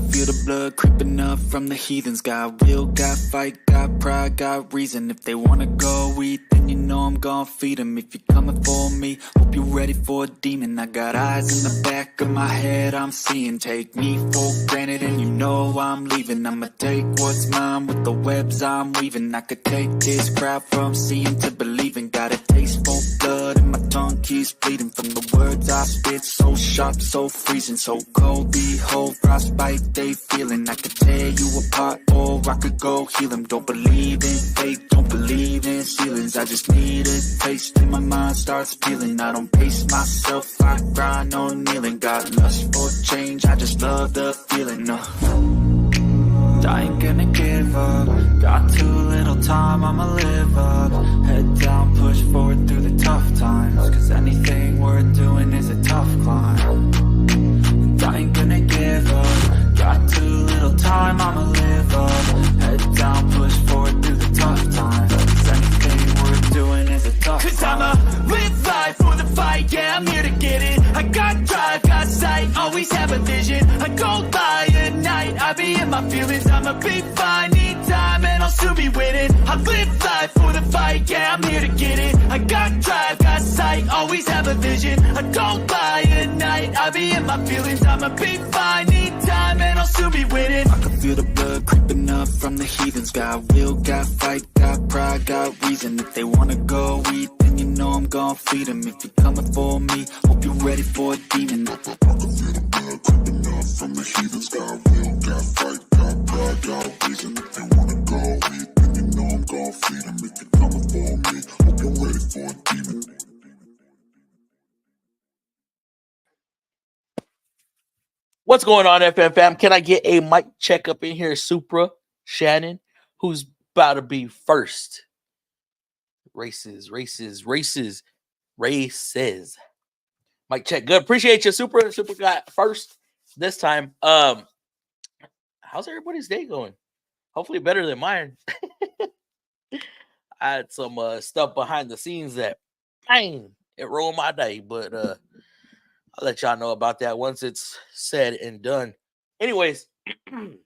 can feel the blood creeping up from the heathens. Got will, got fight, got pride, got reason. If they wanna go eat, then you know I'm gon' feed them. If you're coming for me, hope you're ready for a demon. I got eyes in the back of my head, I'm seeing. Take me for granted and you know I'm leaving. I'ma take what's mine with the webs I'm weaving. I could take this crowd from seeing to believing. Got a taste for blood and my tongue keeps bleeding from the words I spit. So sharp, so freezing, so cold. Behold, frostbite they feeling. I could tear you apart or I could go heal them. Don't believe in fate, don't believe in ceilings. I just need a taste and my mind starts peeling. I don't pace myself, I grind on kneeling. Got lust for change, I just love the feeling. I ain't gonna give up. Got too little time, I'ma live up. Head down, push forward through the tough times. Cause anything worth doing is a tough climb. And I ain't gonna give up. Got too little time, I'ma live up. Head down, push forward through the tough times. Cause anything worth doing is a tough climb. Cause I'ma live life for the fight, yeah, I'm here to get it. I got drive, got sight, always have a vision. I go by at night, I be in my feelings. I'ma be fine, need time, and I'll soon be winning. I live life for the fight, yeah, I'm here to get it. I got drive, got sight, always have a vision. I don't lie at night, I be in my feelings. I'ma be fine, need time, and I'll soon be winning. I can feel the blood creeping up from the heathens. Got will, got fight, got pride, got reason. If they wanna go eat, then you know I'm gon' feed them. If you're coming for me, hope you're ready for a demon. I can feel the blood creeping up from the heathens. Got will, got fight, got pride, got reason. If they wanna go eat, then you know I'm gon' feed them. If you're coming for me, hope you're ready for a demon. What's going on, FMFAM? Can I get a mic check up in here, Supra Shannon, who's about to be first? Races. Mic check. Good. Appreciate you, Supra. Supra got first this time. How's everybody's day going? Hopefully better than mine. I had some stuff behind the scenes that, man, it ruined my day, but I'll let y'all know about that once it's said and done. Anyways, there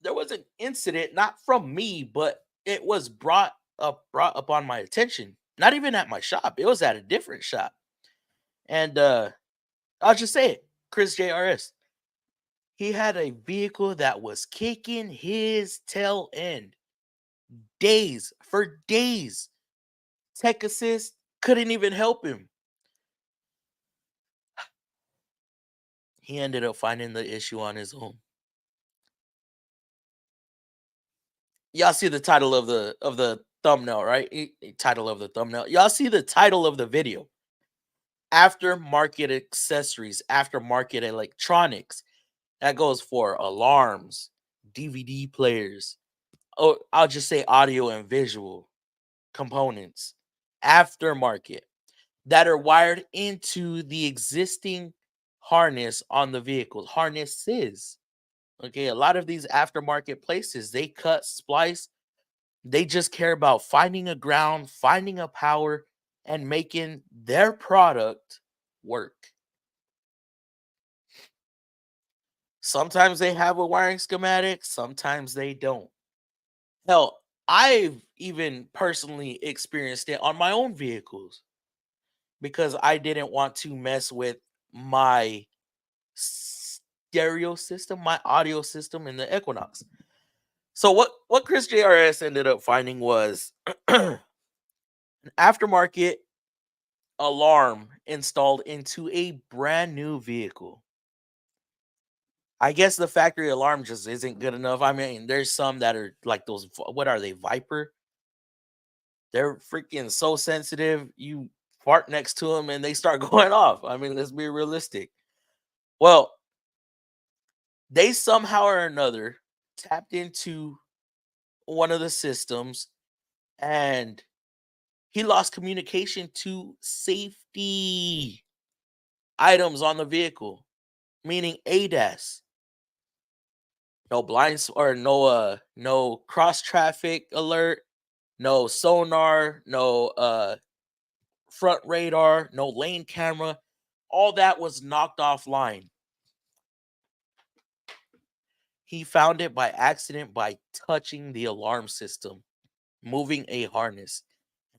was an incident, not from me, but it was brought up on my attention. Not even at my shop; it was at a different shop. And I'll just say it, Chris JRS. He had a vehicle that was kicking his tail end. For days. Tech assist couldn't even help him. He ended up finding the issue on his own. Y'all see the title of the thumbnail, right? Title of the thumbnail. Y'all see the title of the video. Aftermarket accessories, aftermarket electronics. That goes for alarms, DVD players. Oh, I'll just say audio and visual components. Aftermarket that are wired into the existing harness on the vehicles. Harnesses. Okay, a lot of these aftermarket places, they cut, splice. They just care about finding a ground, finding a power, and making their product work. Sometimes they have a wiring schematic, sometimes they don't. Hell, I've even personally experienced it on my own vehicles because I didn't want to mess with my stereo system, my audio system in the Equinox. So what Chris JRS ended up finding was an aftermarket alarm installed into a brand new vehicle. I guess the factory alarm just isn't good enough. I mean, there's some that are like those, what are they, Viper? They're freaking so sensitive. You fart next to them and they start going off. I mean, let's be realistic. Well, they somehow or another tapped into one of the systems and he lost communication to safety items on the vehicle, meaning ADAS. No blinds or no cross traffic alert, no sonar, no front radar, no lane camera. All that was knocked offline. He found it by accident by touching the alarm system, moving a harness,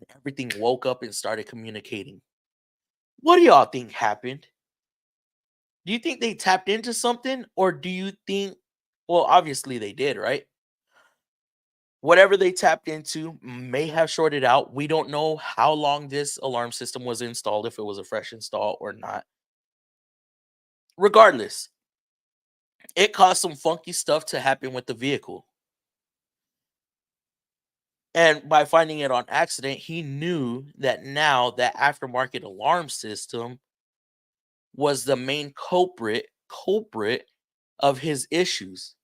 and everything woke up and started communicating. What do y'all think happened? Do you think they tapped into something, or do you think, well, obviously they did, right? Whatever they tapped into may have shorted out. We don't know how long this alarm system was installed, if it was a fresh install or not. Regardless, it caused some funky stuff to happen with the vehicle. And by finding it on accident, he knew that now that aftermarket alarm system was the main culprit of his issues.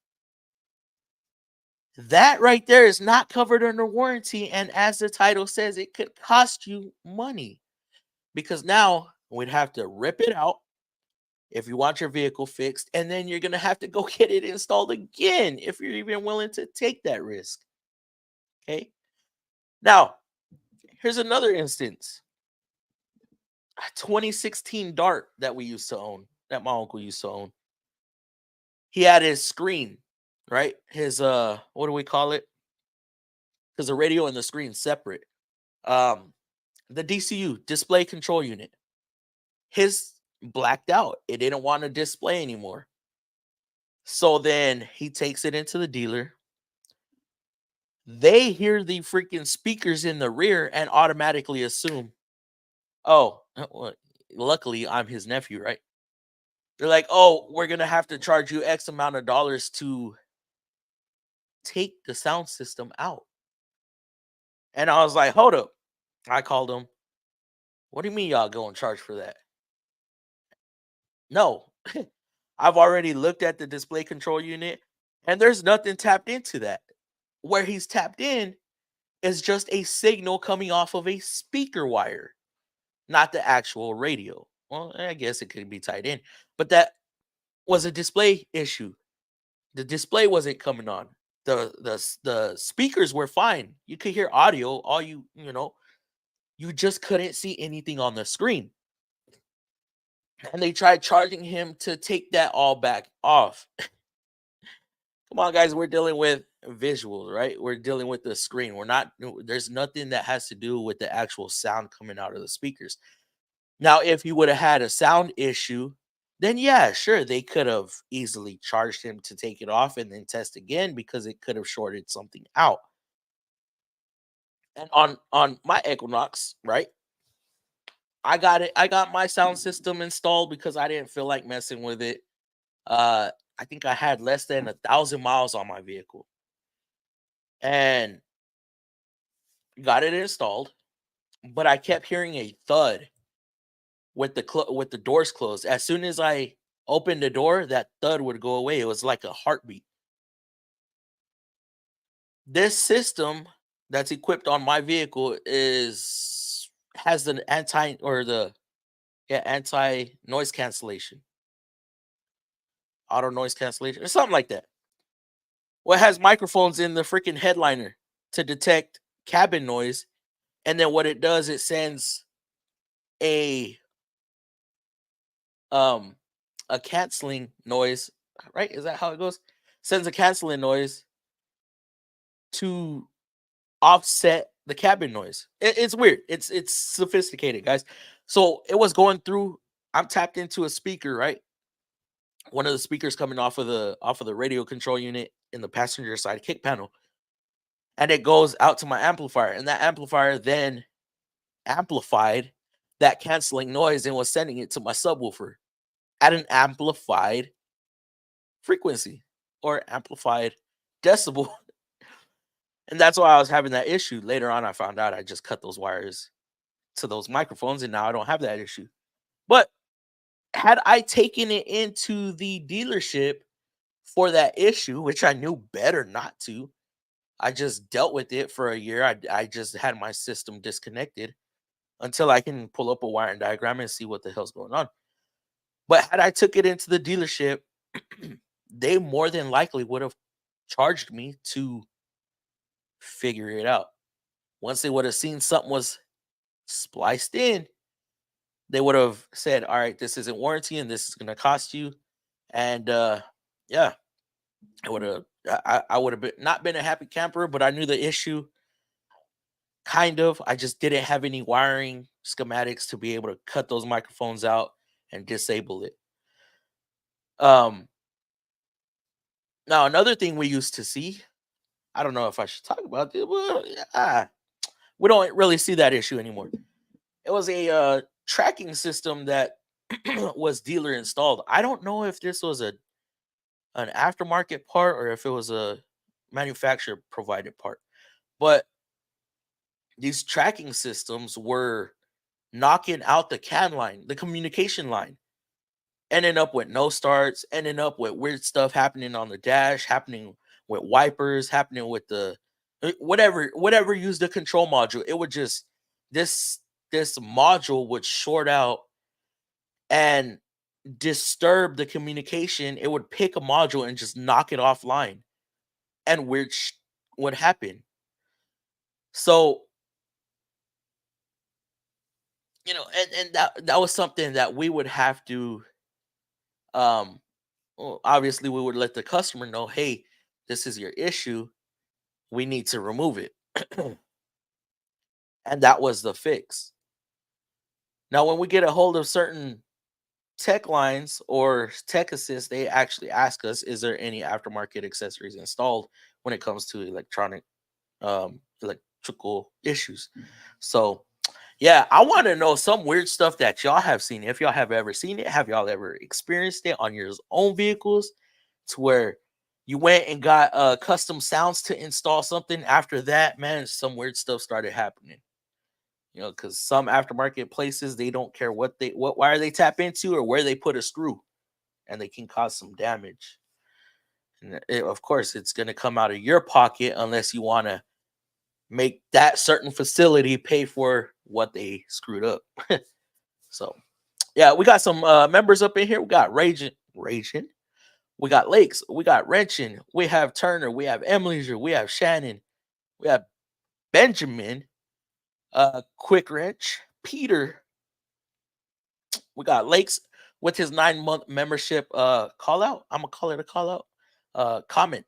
That right there is not covered under warranty, and as the title says, it could cost you money, because now we'd have to rip it out if you want your vehicle fixed, and then you're gonna have to go get it installed again if you're even willing to take that risk. Okay. Now, here's another instance. A 2016 Dart that we used to own, that my uncle used to own. He had his screen, right? His what do we call it? Because the radio and the screen separate. The DCU, display control unit. His blacked out. It didn't want to display anymore. So then he takes it into the dealer. They hear the freaking speakers in the rear and automatically assume, oh, well, luckily I'm his nephew, right? They're like, oh, we're going to have to charge you X amount of dollars to take the sound system out. And I was like, hold up. I called him. What do you mean y'all going to charge for that? No. I've already looked at the display control unit, and there's nothing tapped into that. Where he's tapped in is just a signal coming off of a speaker wire, not the actual radio. Well, I guess it could be tied in, but that was a display issue. The display wasn't coming on. The speakers were fine. You could hear audio. All you just couldn't see anything on the screen. And they tried charging him to take that all back off. Come on, guys, we're dealing with visuals, right? We're dealing with the screen. There's nothing that has to do with the actual sound coming out of the speakers. Now, if he would have had a sound issue, then yeah, sure, they could have easily charged him to take it off and then test again, because it could have shorted something out. And on my Equinox, right? I got my sound system installed because I didn't feel like messing with it. I think I had less than 1,000 miles on my vehicle, and got it installed. But I kept hearing a thud with the doors closed. As soon as I opened the door, that thud would go away. It was like a heartbeat. This system that's equipped on my vehicle has an anti noise cancellation, auto noise cancellation, or something like that. Well, it has microphones in the freaking headliner to detect cabin noise, and then what it does, it sends a canceling noise, right? Is that how it goes? Sends a canceling noise to offset the cabin noise. It's weird. It's sophisticated, guys. So it was going through. I'm tapped into a speaker, right? One of the speakers coming off of the radio control unit in the passenger side kick panel, and it goes out to my amplifier, and that amplifier then amplified that canceling noise and was sending it to my subwoofer at an amplified frequency or amplified decibel. And that's why I was having that issue. Later on, I found out I just cut those wires to those microphones, and now I don't have that issue. But had I taken it into the dealership for that issue, which I knew better not to, I just dealt with it for a year. I just had my system disconnected until I can pull up a wiring diagram and see what the hell's going on. But had I took it into the dealership, they more than likely would have charged me to figure it out. Once they would have seen something was spliced in, they would have said, all right, this isn't warranty and this is going to cost you. And yeah, I would have been not been a happy camper, but I knew the issue. Kind of. I just didn't have any wiring schematics to be able to cut those microphones out and disable it. Now another thing we used to see, I don't know if I should talk about this, but we don't really see that issue anymore. It was a tracking system that was dealer installed. I don't know if this was an aftermarket part or if it was a manufacturer provided part, but these tracking systems were knocking out the CAN line, the communication line, ending up with no starts, ending up with weird stuff happening on the dash, happening with wipers, happening with the whatever used the control module. It would just this module would short out and disturb the communication. It would pick a module and just knock it offline, and weird would happen. So and that was something that we would have to well, obviously we would let the customer know, hey, this is your issue, we need to remove it. And that was the fix. Now when we get a hold of certain tech lines or tech assist, they actually ask us, is there any aftermarket accessories installed when it comes to electrical issues? So yeah, I want to know some weird stuff that y'all have seen. If y'all have ever seen it, have y'all ever experienced it on your own vehicles, to where you went and got custom sounds to install something? After that, man, some weird stuff started happening. Because some aftermarket places, they don't care what wire they tap into or where they put a screw, and they can cause some damage. And of course, it's going to come out of your pocket unless you want to make that certain facility pay for what they screwed up. So yeah, we got some members up in here. We got Raging, we got Lakes, we got Wrenching, we have Turner, we have Emily, we have Shannon, we have Benjamin, Quick Wrench, Peter, we got Lakes with his 9-month membership call out. I'm gonna call it a call out comment.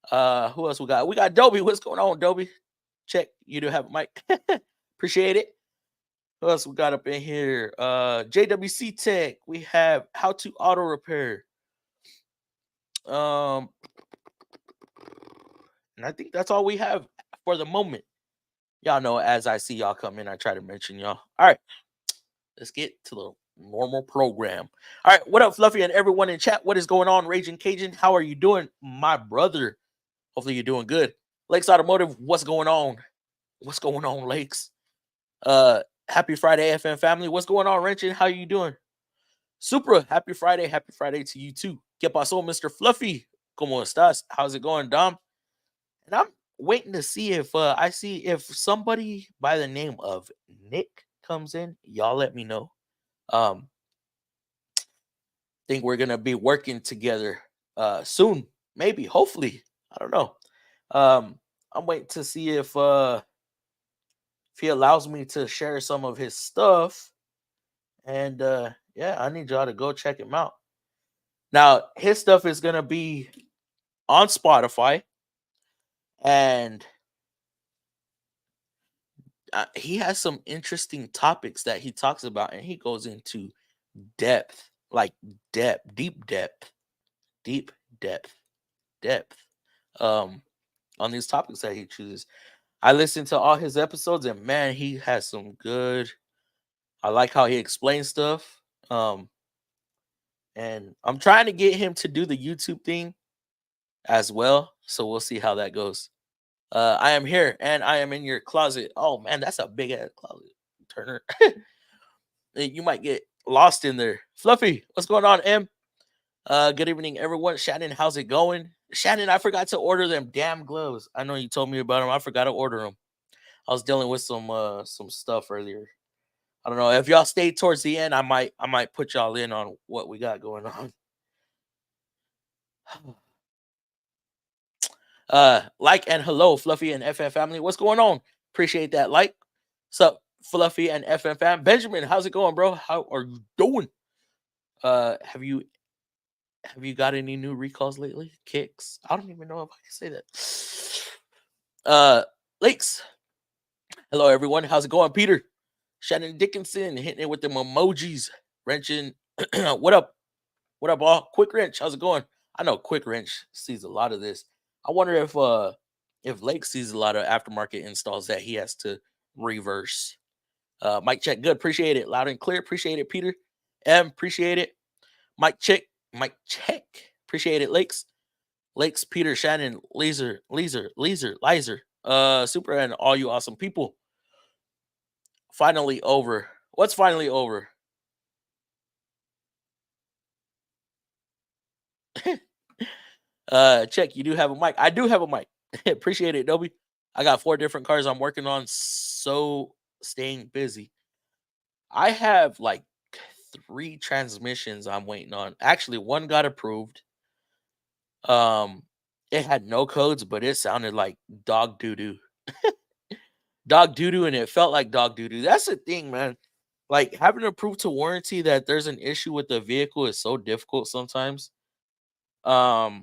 Who else we got? We got Dobie. What's going on, Dobie? Check. You do have a mic. Appreciate it. Who else we got up in here? JWC Tech. We have How to Auto Repair. And I think that's all we have for the moment. Y'all know, as I see y'all come in, I try to mention y'all. All right. Let's get to the normal program. All right. What up, Fluffy, and everyone in chat? What is going on, Raging Cajun? How are you doing, my brother? Hopefully you're doing good. Lakes Automotive, what's going on? What's going on, Lakes? Happy Friday, FM family. What's going on, Wrenching? How you doing? Supra, happy Friday. Happy Friday to you too. ¿Qué pasó, Mr. Fluffy? ¿Cómo estás? How's it going, Dom? And I'm waiting to see if I see if somebody by the name of Nick comes in. Y'all let me know. Think we're gonna be working together soon, maybe, hopefully. I don't know. I'm waiting to see if he allows me to share some of his stuff. And yeah, I need y'all to go check him out. Now, his stuff is gonna be on Spotify, and he has some interesting topics that he talks about, and he goes into depth, like deep depth on these topics that he chooses. I listened to all his episodes, and man, he has some good. I like how he explains stuff. And I'm trying to get him to do the YouTube thing as well, so we'll see how that goes. I am here, and I am in your closet. Oh man, that's a big ass closet, Turner. You might get lost in there. Fluffy, what's going on, M? Good evening, everyone. Shannon, how's it going? Shannon, I forgot to order them damn gloves. I know you told me about them. I forgot to order them. I was dealing with some stuff earlier. I don't know if y'all stayed towards the end. I might put y'all in on what we got going on. Like and hello, Fluffy and FM family. What's going on? Appreciate that like. Sup, Fluffy and FM fam. Benjamin, how's it going, bro? How are you doing? Have you Have you got any new recalls lately? Kicks? I don't even know if I can say that. Lakes. Hello, everyone. How's it going, Peter? Shannon Dickinson hitting it with them emojis. Wrenching. What up? What up, all? Quick Wrench. How's it going? I know Quick Wrench sees a lot of this. I wonder if Lake sees a lot of aftermarket installs that he has to reverse. Mic check. Good. Appreciate it. Loud and clear. Appreciate it, Peter. Appreciate it. Mic check. Mic check. Appreciate it, Lakes. Lakes, Peter, Shannon, Laser, Super, and all you awesome people. Finally over. What's finally over? Check. You do have a mic. I do have a mic. Appreciate it, Dobie. I got 4 different cars I'm working on, so staying busy. I have like 3 transmissions I'm waiting on. Actually, one got approved. It had no codes, but it sounded like dog doo-doo. Dog doo-doo, and it felt like dog doo-doo. That's the thing, man. Like, having to prove to warranty that there's an issue with the vehicle is so difficult sometimes. Because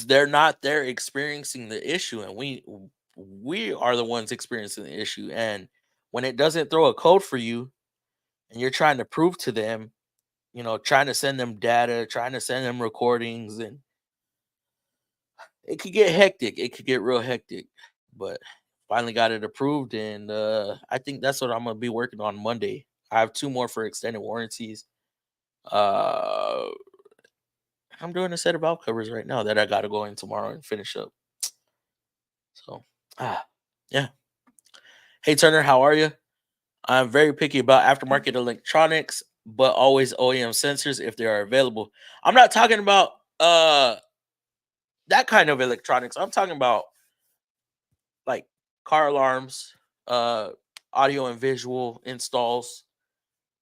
they're not there experiencing the issue, and we are the ones experiencing the issue. And when it doesn't throw a code for you, and you're trying to prove to them, you know, trying to send them data, trying to send them recordings, and it could get hectic. It could get real hectic. But finally got it approved, and I think that's what I'm gonna be working on Monday. I have 2 more for extended warranties. I'm doing a set of valve covers right now that I gotta go in tomorrow and finish up. So yeah. Hey Turner, how are you? I'm very picky about aftermarket electronics, but always OEM sensors if they are available. I'm not talking about that kind of electronics. I'm talking about like car alarms, audio and visual installs,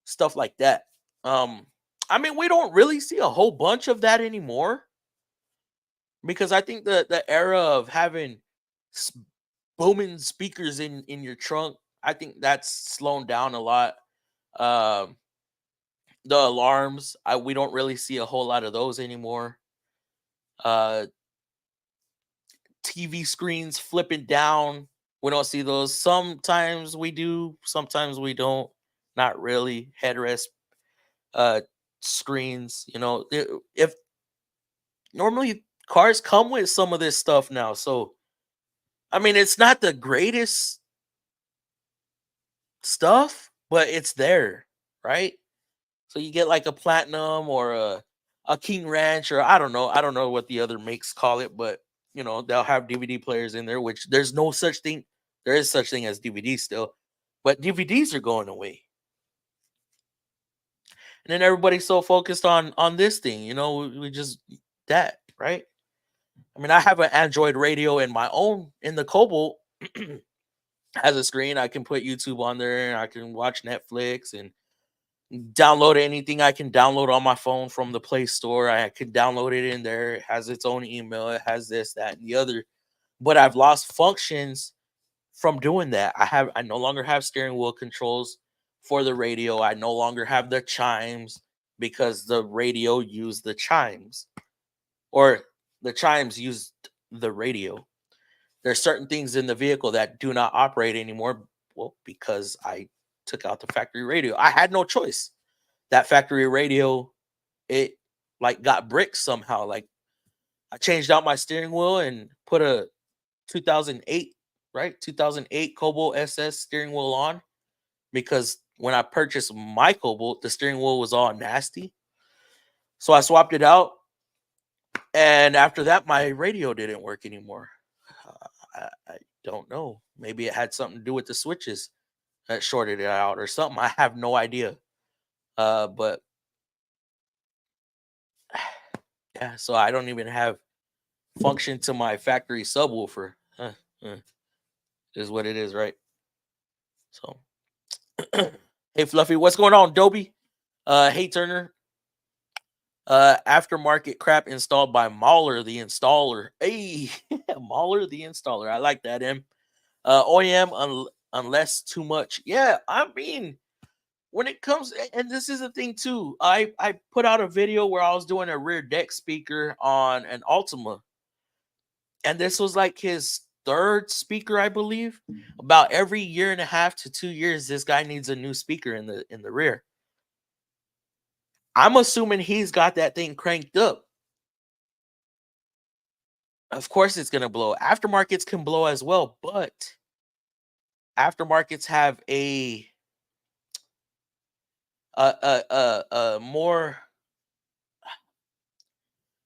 stuff like that. I mean, we don't really see a whole bunch of that anymore, because I think the era of having booming speakers in your trunk, I think that's slowing down a lot. Um, the alarms, we don't really see a whole lot of those anymore. TV screens flipping down, we don't see those. Sometimes we do, sometimes we don't. Not really. Headrest screens, you know, if normally cars come with some of this stuff now. So I mean, it's not the greatest stuff, but it's there, right? So you get like a platinum or a King Ranch, or I don't know what the other makes call it, but you know, they'll have DVD players in there, which there's no such thing. There is such thing as DVDs still, but DVDs are going away. And then everybody's so focused on this thing, you know, we just that, right? I mean, I have an Android radio in my own in the Cobalt. Has a screen. I can put YouTube on there, and I can watch Netflix and download anything I can download on my phone from the Play Store. I can download it in there. It has its own email. It has this, that, and the other. But I've lost functions from doing that. I no longer have steering wheel controls for the radio. I no longer have the chimes because the radio used the chimes, or the chimes used the radio. There's certain things in the vehicle that do not operate anymore. Well, because I took out the factory radio. I had no choice. That factory radio, it like got bricked somehow. Like, I changed out my steering wheel and put a 2008, right? 2008 Cobalt SS steering wheel on, because when I purchased my Cobalt, the steering wheel was all nasty. So I swapped it out, and after that, my radio didn't work anymore. I don't know. Maybe it had something to do with the switches that shorted it out or something. I have no idea. But yeah, so I don't even have function to my factory subwoofer. Is what it is, right? So, hey Fluffy, what's going on, Dobie? Hey Turner. Aftermarket crap installed by Mahler the installer. Hey, Mahler the installer. I like that. OEM unless too much. Yeah, I mean, when it comes, and this is a thing too, I put out a video where I was doing a rear deck speaker on an Altima, and this was like his third speaker, I believe. About every year and a half to 2 years, this guy needs a new speaker in the rear. I'm assuming he's got that thing cranked up. Of course, it's gonna blow. Aftermarkets can blow as well, but aftermarkets have a more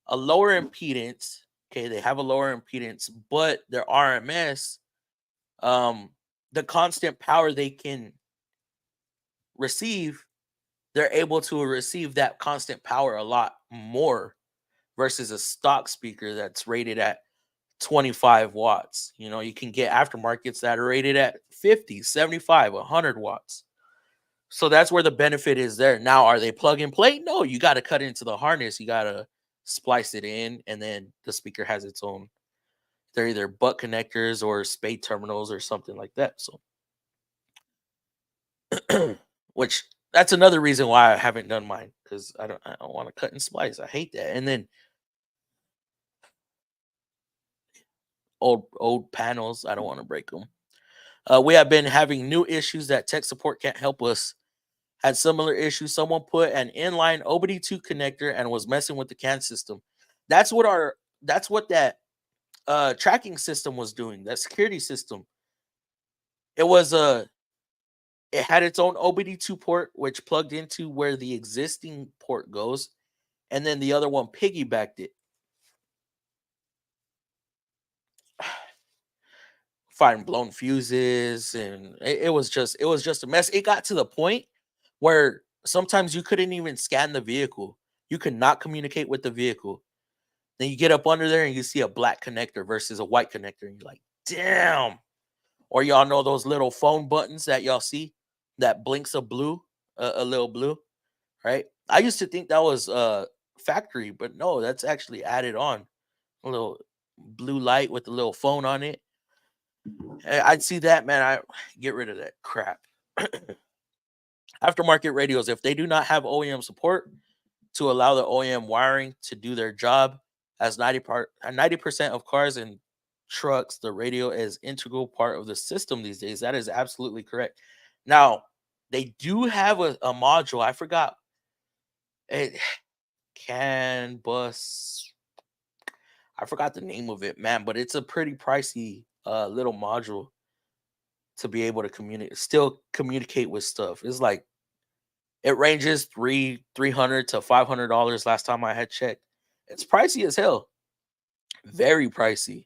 a lower impedance. Okay, they have a lower impedance, but their RMS, the constant power they can receive, they're able to receive that constant power a lot more versus a stock speaker that's rated at 25 watts. You know, you can get aftermarkets that are rated at 50, 75, 100 watts. So that's where the benefit is there. Now, are they plug and play? No, you got to cut into the harness. You got to splice it in, and then the speaker has its own. They're either butt connectors or spade terminals or something like that. So, which that's another reason why I haven't done mine, because I don't want to cut and splice. I hate that. And then old panels, I don't want to break them. We have been having new issues that tech support can't help us. Had similar issues. Someone put an inline OBD2 connector and was messing with the CAN system. That's what that tracking system was doing. That security system. It was it had its own OBD2 port which plugged into where the existing port goes, and then the other one piggybacked it. Firing blown fuses, and it was just a mess. It got to the point where sometimes you couldn't even scan the vehicle. You could not communicate with the vehicle. Then you get up under there and you see a black connector versus a white connector, and you're like, damn. Or y'all know those little phone buttons that y'all see that blinks a blue, a little blue, right? I used to think that was factory, but no, that's actually added on. A little blue light with a little phone on it. I'd see that, man. I get rid of that crap. Aftermarket radios, if they do not have OEM support to allow the OEM wiring to do their job, as 90% of cars and trucks, the radio is integral part of the system these days. That is absolutely correct. Now, they do have a module. I forgot. It CAN bus. I forgot the name of it, man, but it's a pretty pricey little module to be able to still communicate with stuff. It's like it ranges $300 to $500 last time I had checked. It's pricey as hell. Very pricey.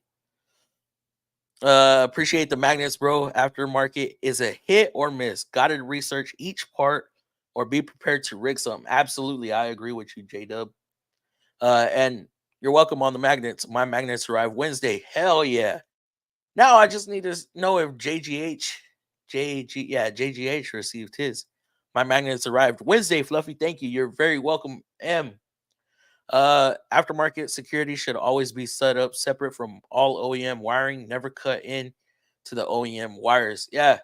Appreciate the magnets, bro. Aftermarket is a hit or miss. Gotta research each part or be prepared to rig something. Absolutely, I agree with you, J-Dub. And you're welcome on the magnets. My magnets arrive Wednesday. Hell yeah. Now I just need to know if JGH received his. My magnets arrived Wednesday, Fluffy. Thank you. You're very welcome, M. Aftermarket security should always be set up separate from all OEM wiring, never cut in to the OEM wires. Yeah.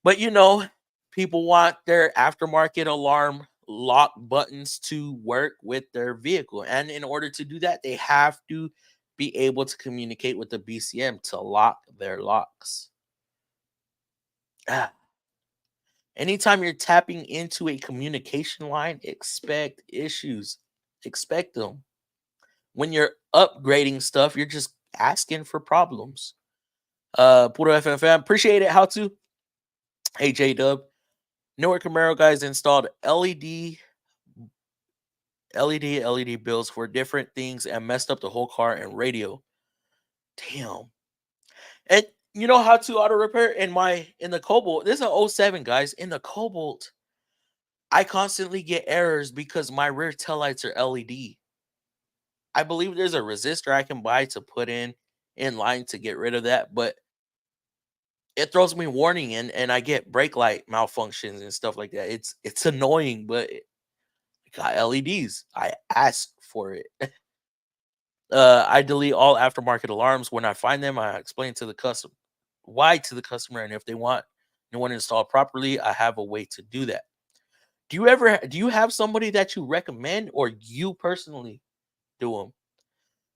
But you know, people want their aftermarket alarm lock buttons to work with their vehicle. And in order to do that, they have to be able to communicate with the BCM to lock their locks. Anytime you're tapping into a communication line, expect issues. Expect them. When you're upgrading stuff, you're just asking for problems. Puro FMFAM, appreciate it. How to? Hey, J-Dub. Newer Camaro guys installed LED bills for different things and messed up the whole car and radio. Damn. And you know how to auto repair in the Cobalt? This is an 07, guys. In the Cobalt, I constantly get errors because my rear taillights are LED. I believe there's a resistor I can buy to put in line to get rid of that, but it throws me warning and I get brake light malfunctions and stuff like that. It's annoying, but I got LEDs. I asked for it. I delete all aftermarket alarms when I find them. I explain to the customer why to the customer, and if they want And when installed properly, I have a way to do that. Do you have somebody that you recommend, or you personally do them?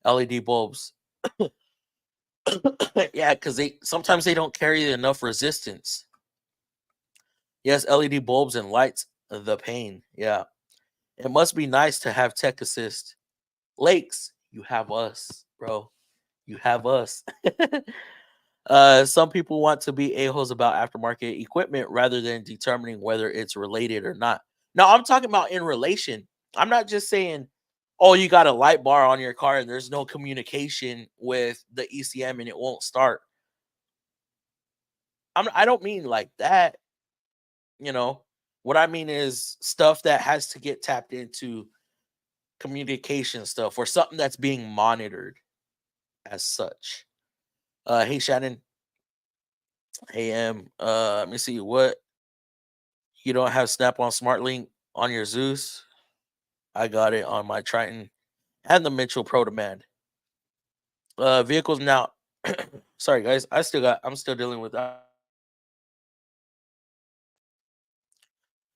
LED bulbs. Yeah, because they sometimes they don't carry enough resistance. Yes, LED bulbs and lights, the pain. Yeah. It must be nice to have tech assist. Lakes, you have us, bro. You have us. Some people want to be a-holes about aftermarket equipment rather than determining whether it's related or not. Now, I'm talking about in relation. I'm not just saying, oh, you got a light bar on your car and there's no communication with the ECM and it won't start. I don't mean like that. You know, what I mean is stuff that has to get tapped into, communication stuff, or something that's being monitored as such. Hey Shannon. Hey let me see what you don't have Snap-on SmartLink on your Zeus. I got it on my Triton and the Mitchell Pro Demand. Vehicles now. Sorry guys, I'm still dealing with that.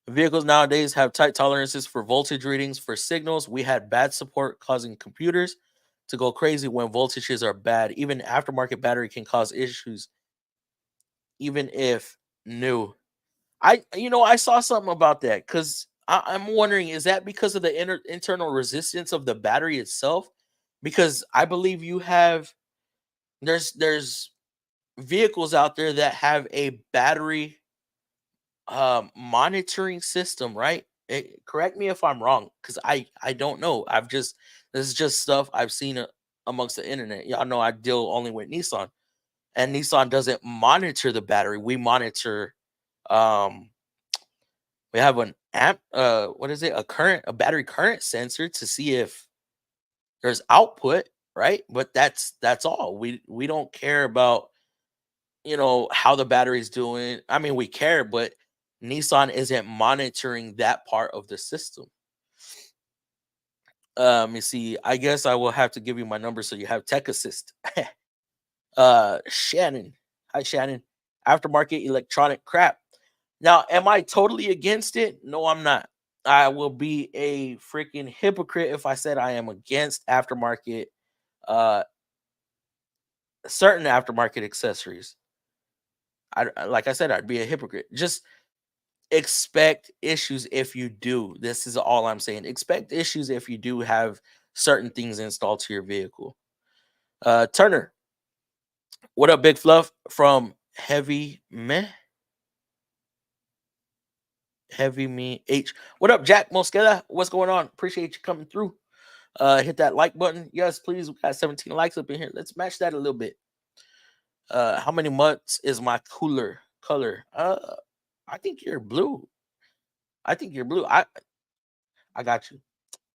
Vehicles nowadays have tight tolerances for voltage readings for signals. We had bad support causing computers to go crazy when voltages are bad. Even aftermarket battery can cause issues, even if new. I saw something about that because I'm wondering, is that because of the internal resistance of the battery itself? Because I believe there's vehicles out there that have a battery monitoring system, right? Correct me if I'm wrong, because I don't know. This is just stuff I've seen amongst the internet. Y'all know I deal only with Nissan, and Nissan doesn't monitor the battery. We monitor um we have an amp what is it, a battery current sensor to see if there's output, right? But that's all. We don't care about, how the battery's doing. I mean, we care, but Nissan isn't monitoring that part of the system. Let me see. I guess I will have to give you my number so you have tech assist. Shannon. Hi, Shannon. Aftermarket electronic crap. Now, am I totally against it? No, I'm not. I will be a freaking hypocrite if I said I am against aftermarket, uh, certain aftermarket accessories. Like I said, I'd be a hypocrite. Just expect issues if you do. This is all I'm saying. Expect issues if you do have certain things installed to your vehicle. Turner, what up, Big Fluff from Heavy Me H. What up, Jack Mosqueda? What's going on? Appreciate you coming through. Hit that like button. Yes, please. We got 17 likes up in here. Let's match that a little bit. How many months is my cooler color? I think you're blue. I got you.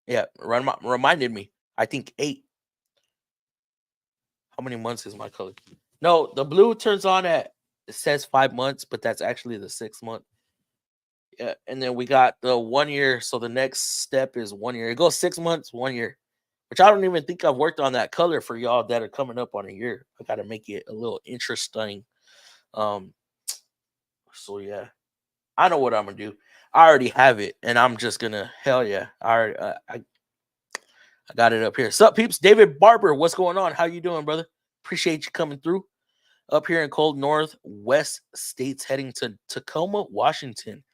Yeah, reminded me. I think 8. How many months is my color? No, the blue turns on it says 5 months, but that's actually the 6th month. Yeah, and then we got the 1 year. So the next step is 1 year. It goes 6 months, 1 year, which I don't even think I've worked on that color for y'all that are coming up on a year. I got to make it a little interesting. So yeah, I know what I'm gonna do. I already have it, and I'm just gonna hell yeah. I got it up here. Sup, peeps? David Barber, what's going on? How you doing, brother? Appreciate you coming through. Up here in cold northwest states, heading to Tacoma, Washington.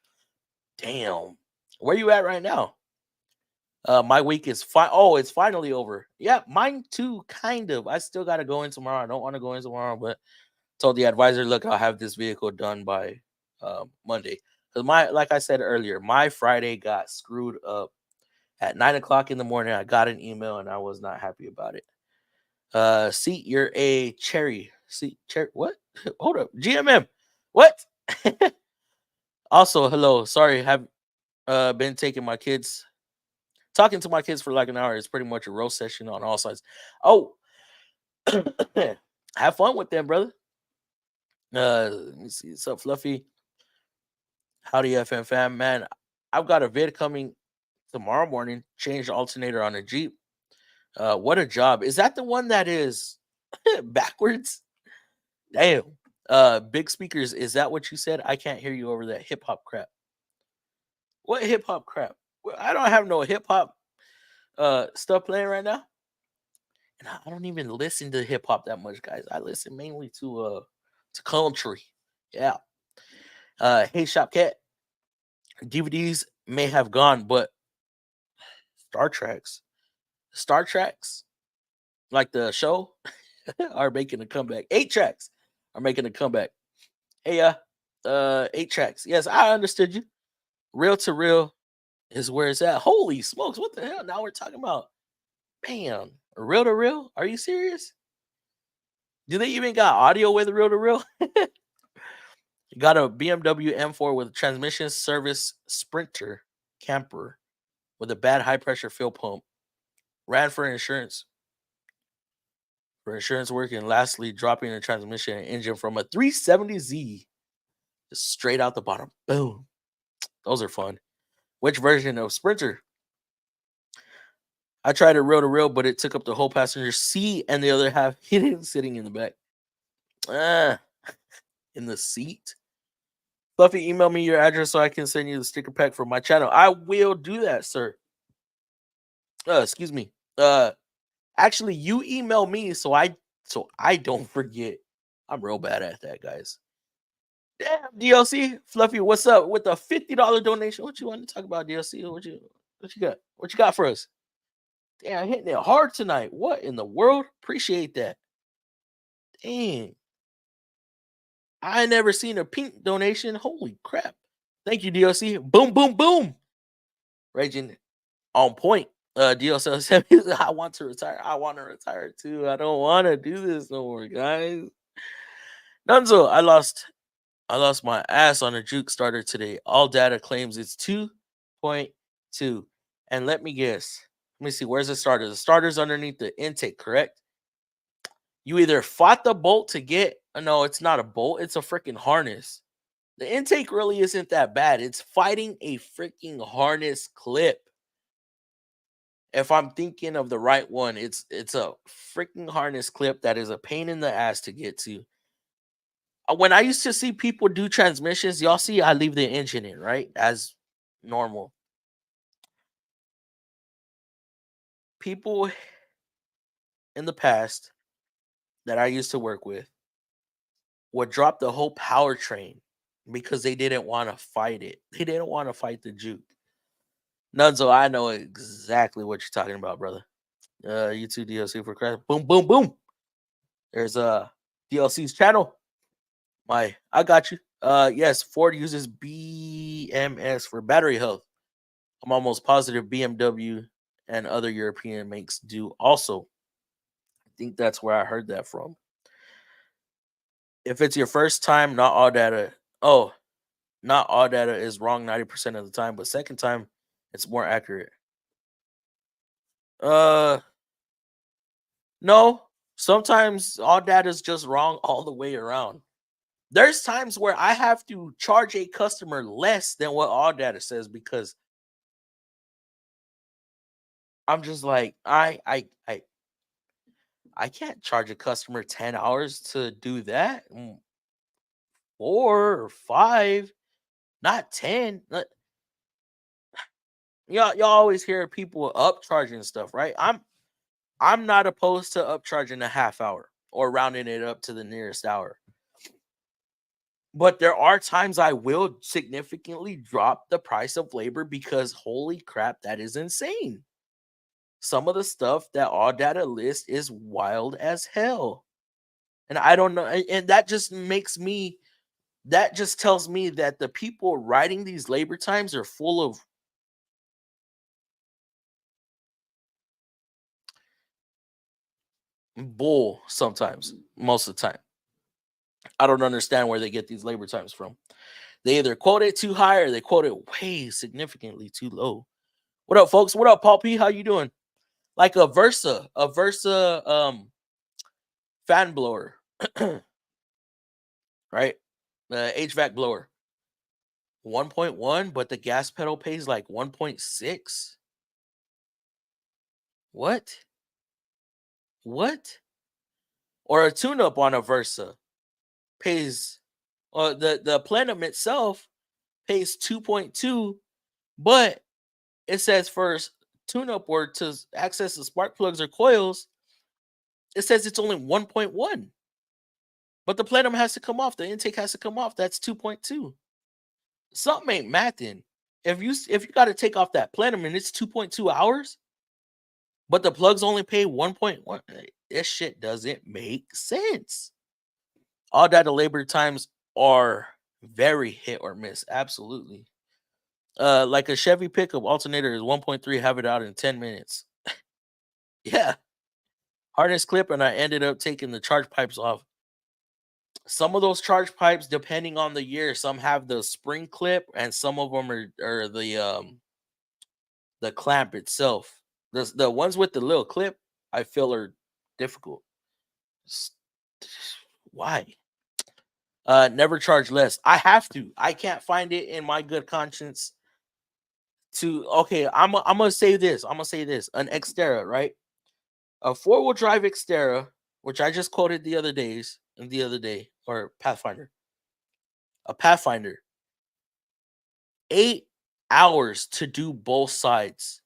Damn, where you at right now? My week is fine. Oh, it's finally over. Yeah, mine too, kind of. I still gotta go in tomorrow. I don't want to go in tomorrow, but told the advisor, look, I'll have this vehicle done by Monday. Because like I said earlier, my Friday got screwed up at 9 o'clock in the morning. I got an email and I was not happy about it. See, you're a cherry. See, cherry. What? Hold up, GMM. What? Also, hello. Sorry, have been talking to my kids for like an hour. It's pretty much a roast session on all sides. Oh, have fun with them, brother. Let me see. What's up, Fluffy? Howdy, FMFAM. Man, I've got a vid coming tomorrow morning. Change the alternator on a Jeep. What a job. Is that the one that is backwards? Damn. Big speakers, is that what you said? I can't hear you over that hip hop crap. What hip hop crap? Well, I don't have no hip hop stuff playing right now. And I don't even listen to hip hop that much, guys. I listen mainly to country. Yeah. Hey Shopcat, DVDs may have gone, but Star Treks, like the show, are making a comeback. 8 tracks are making a comeback. Hey, 8 tracks. Yes, I understood you. Reel to reel is where it's at. Holy smokes, what the hell? Now we're talking about, man, reel to reel? Are you serious? Do they even got audio with reel to reel? Got a BMW M4 with a transmission service Sprinter camper with a bad high pressure fuel pump. Ran for insurance. For insurance work, and lastly, dropping the transmission and engine from a 370Z just straight out the bottom. Boom. Those are fun. Which version of Sprinter? I tried it reel to reel, but it took up the whole passenger seat and the other half hidden sitting in the back. In the seat. Fluffy, email me your address so I can send you the sticker pack for my channel. I will do that, sir. Excuse me. Actually, you email me so I don't forget. I'm real bad at that, guys. Damn, DLC Fluffy, what's up with the $50 donation? What you want to talk about, DLC? What you got? What you got for us? Damn, hitting it hard tonight. What in the world? Appreciate that. Dang. I never seen a pink donation. Holy crap. Thank you, DLC. Boom, boom, boom. Raging on point. DLC said, I want to retire. I want to retire too. I don't want to do this no more, guys. Nunzo, I lost my ass on a juke starter today. All data claims it's 2.2. And let me guess. Let me see. Where's the starter? The starter's underneath the intake, correct? You either fought the bolt to get. No, it's not a bolt. It's a freaking harness. The intake really isn't that bad. It's fighting a freaking harness clip. If I'm thinking of the right one, it's a freaking harness clip that is a pain in the ass to get to. When I used to see people do transmissions, y'all see I leave the engine in, right? As normal. People in the past that I used to work with would drop the whole powertrain because they didn't want to fight it. They didn't want to fight the juke. Nunzo, I know exactly what you're talking about, brother. You too, DLC for crash. Boom, boom, boom. There's DLC's channel. I got you. Yes, Ford uses BMS for battery health. I'm almost positive BMW and other European makes do also. I think that's where I heard that from. If it's your first time, not all data. Oh, not all data is wrong 90% of the time, but second time it's more accurate. No. Sometimes all data is just wrong all the way around. There's times where I have to charge a customer less than what all data says because I'm just like, I can't charge a customer 10 hours to do that. 4 or 5, not 10. Y'all always hear people upcharging stuff, right? I'm not opposed to upcharging a half hour or rounding it up to the nearest hour. But there are times I will significantly drop the price of labor because holy crap, that is insane. Some of the stuff that all data lists is wild as hell. And I don't know. And that just tells me that the people writing these labor times are full of bull sometimes, most of the time. I don't understand where they get these labor times from. They either quote it too high or they quote it way significantly too low. What up, folks? What up, Paul P? How you doing? Like a Versa fan blower, right? The HVAC blower, 1.1, but the gas pedal pays like 1.6. What? Or a tune-up on a Versa pays the Platinum itself pays 2.2, but it says for tune-up or to access the spark plugs or coils, it says it's only 1.1. But the Platinum has to come off, the intake has to come off. That's 2.2. Something ain't mathing. If you got to take off that Platinum and it's 2.2 hours, but the plugs only pay 1.1, this shit doesn't make sense. All data labor times are very hit or miss. Absolutely. Like a Chevy pickup alternator is 1.3, have it out in 10 minutes. Yeah. Harness clip, and I ended up taking the charge pipes off. Some of those charge pipes, depending on the year, some have the spring clip, and some of them are the clamp itself. The ones with the little clip, I feel are difficult. Why? Never charge less. I have to. I can't find it in my good conscience to. Okay, I'm gonna say this. I'm gonna say this. An Xterra, right? A 4-wheel drive Xterra, which I just quoted the other day, or Pathfinder. A Pathfinder. 8 hours to do both sides.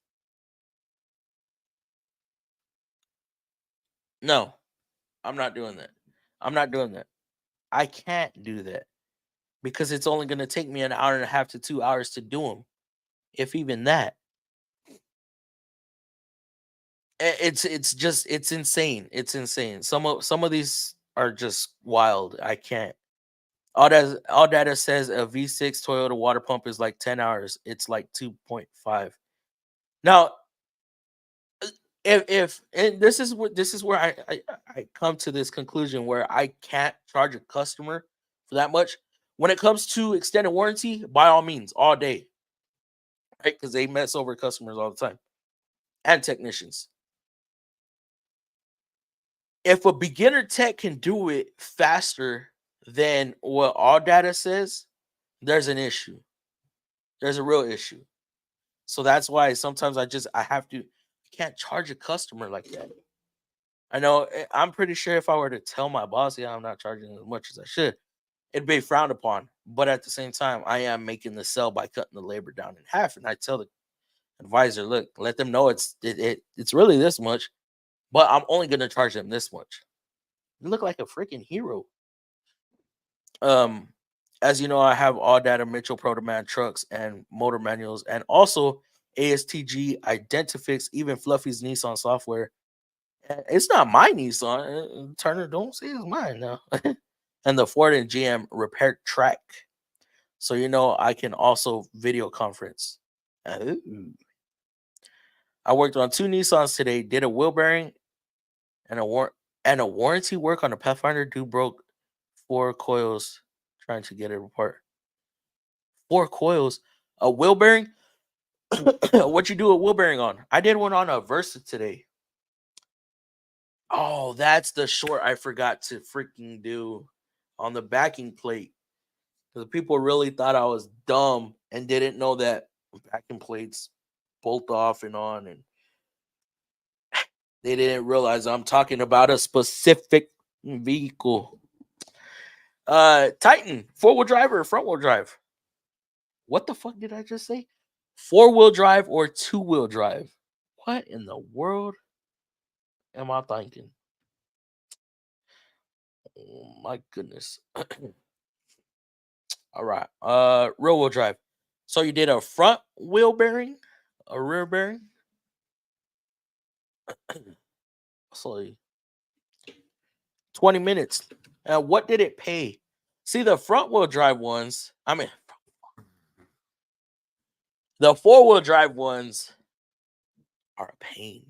No, I'm not doing that. I'm not doing that. I can't do that because it's only going to take me an hour and a half to 2 hours to do them, if even that. It's insane. It's insane. Some of these are just wild. I can't. All data says a V6 Toyota water pump is like 10 hours. It's like 2.5. Now, if and this is where I come to this conclusion where I can't charge a customer for that much. When it comes to extended warranty, by all means, all day, right? Because they mess over customers all the time and technicians. If a beginner tech can do it faster than what all data says, there's an issue. There's a real issue. So that's why sometimes I can't charge a customer like that. I know I'm pretty sure if I were to tell my boss, yeah, I'm not charging as much as I should, it'd be frowned upon. But at the same time, I am making the sell by cutting the labor down in half. And I tell the advisor, look, let them know it's really this much, but I'm only gonna charge them this much. You look like a freaking hero. As you know, I have all data Mitchell Protoman trucks and motor manuals, and also ASTG, Identifix, even Fluffy's Nissan software. It's not my Nissan. Turner, don't say it's mine now. And the Ford and GM repair track. So you know I can also video conference. Ooh. I worked on 2 Nissans today. Did a wheel bearing and a warranty work on a Pathfinder. Dude broke 4 coils trying to get it apart. 4 coils. A wheel bearing? What you do a wheel bearing on? I did one on a Versa today. Oh, that's the short I forgot to freaking do on the backing plate. Because people really thought I was dumb and didn't know that backing plates bolt off and on, and they didn't realize I'm talking about a specific vehicle. Titan, 4-wheel drive or front-wheel drive? What the fuck did I just say? 4-wheel drive or 2-wheel drive? What in the world am I thinking? Oh my goodness. All right. Rear wheel drive. So you did a front wheel bearing, a rear bearing. So 20 minutes. And what did it pay? See, the front wheel drive ones, the 4-wheel drive ones are a pain.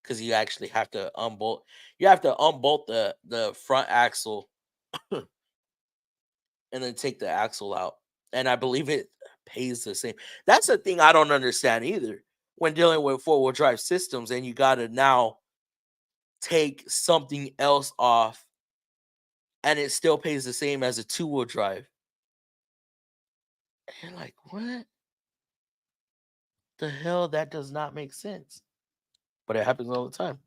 Because you actually have to unbolt. You have to unbolt the front axle and then take the axle out. And I believe it pays the same. That's the thing I don't understand either. When dealing with 4-wheel drive systems, and you got to now take something else off, and it still pays the same as a 2-wheel drive. And you're like, what the hell? That does not make sense. But it happens all the time.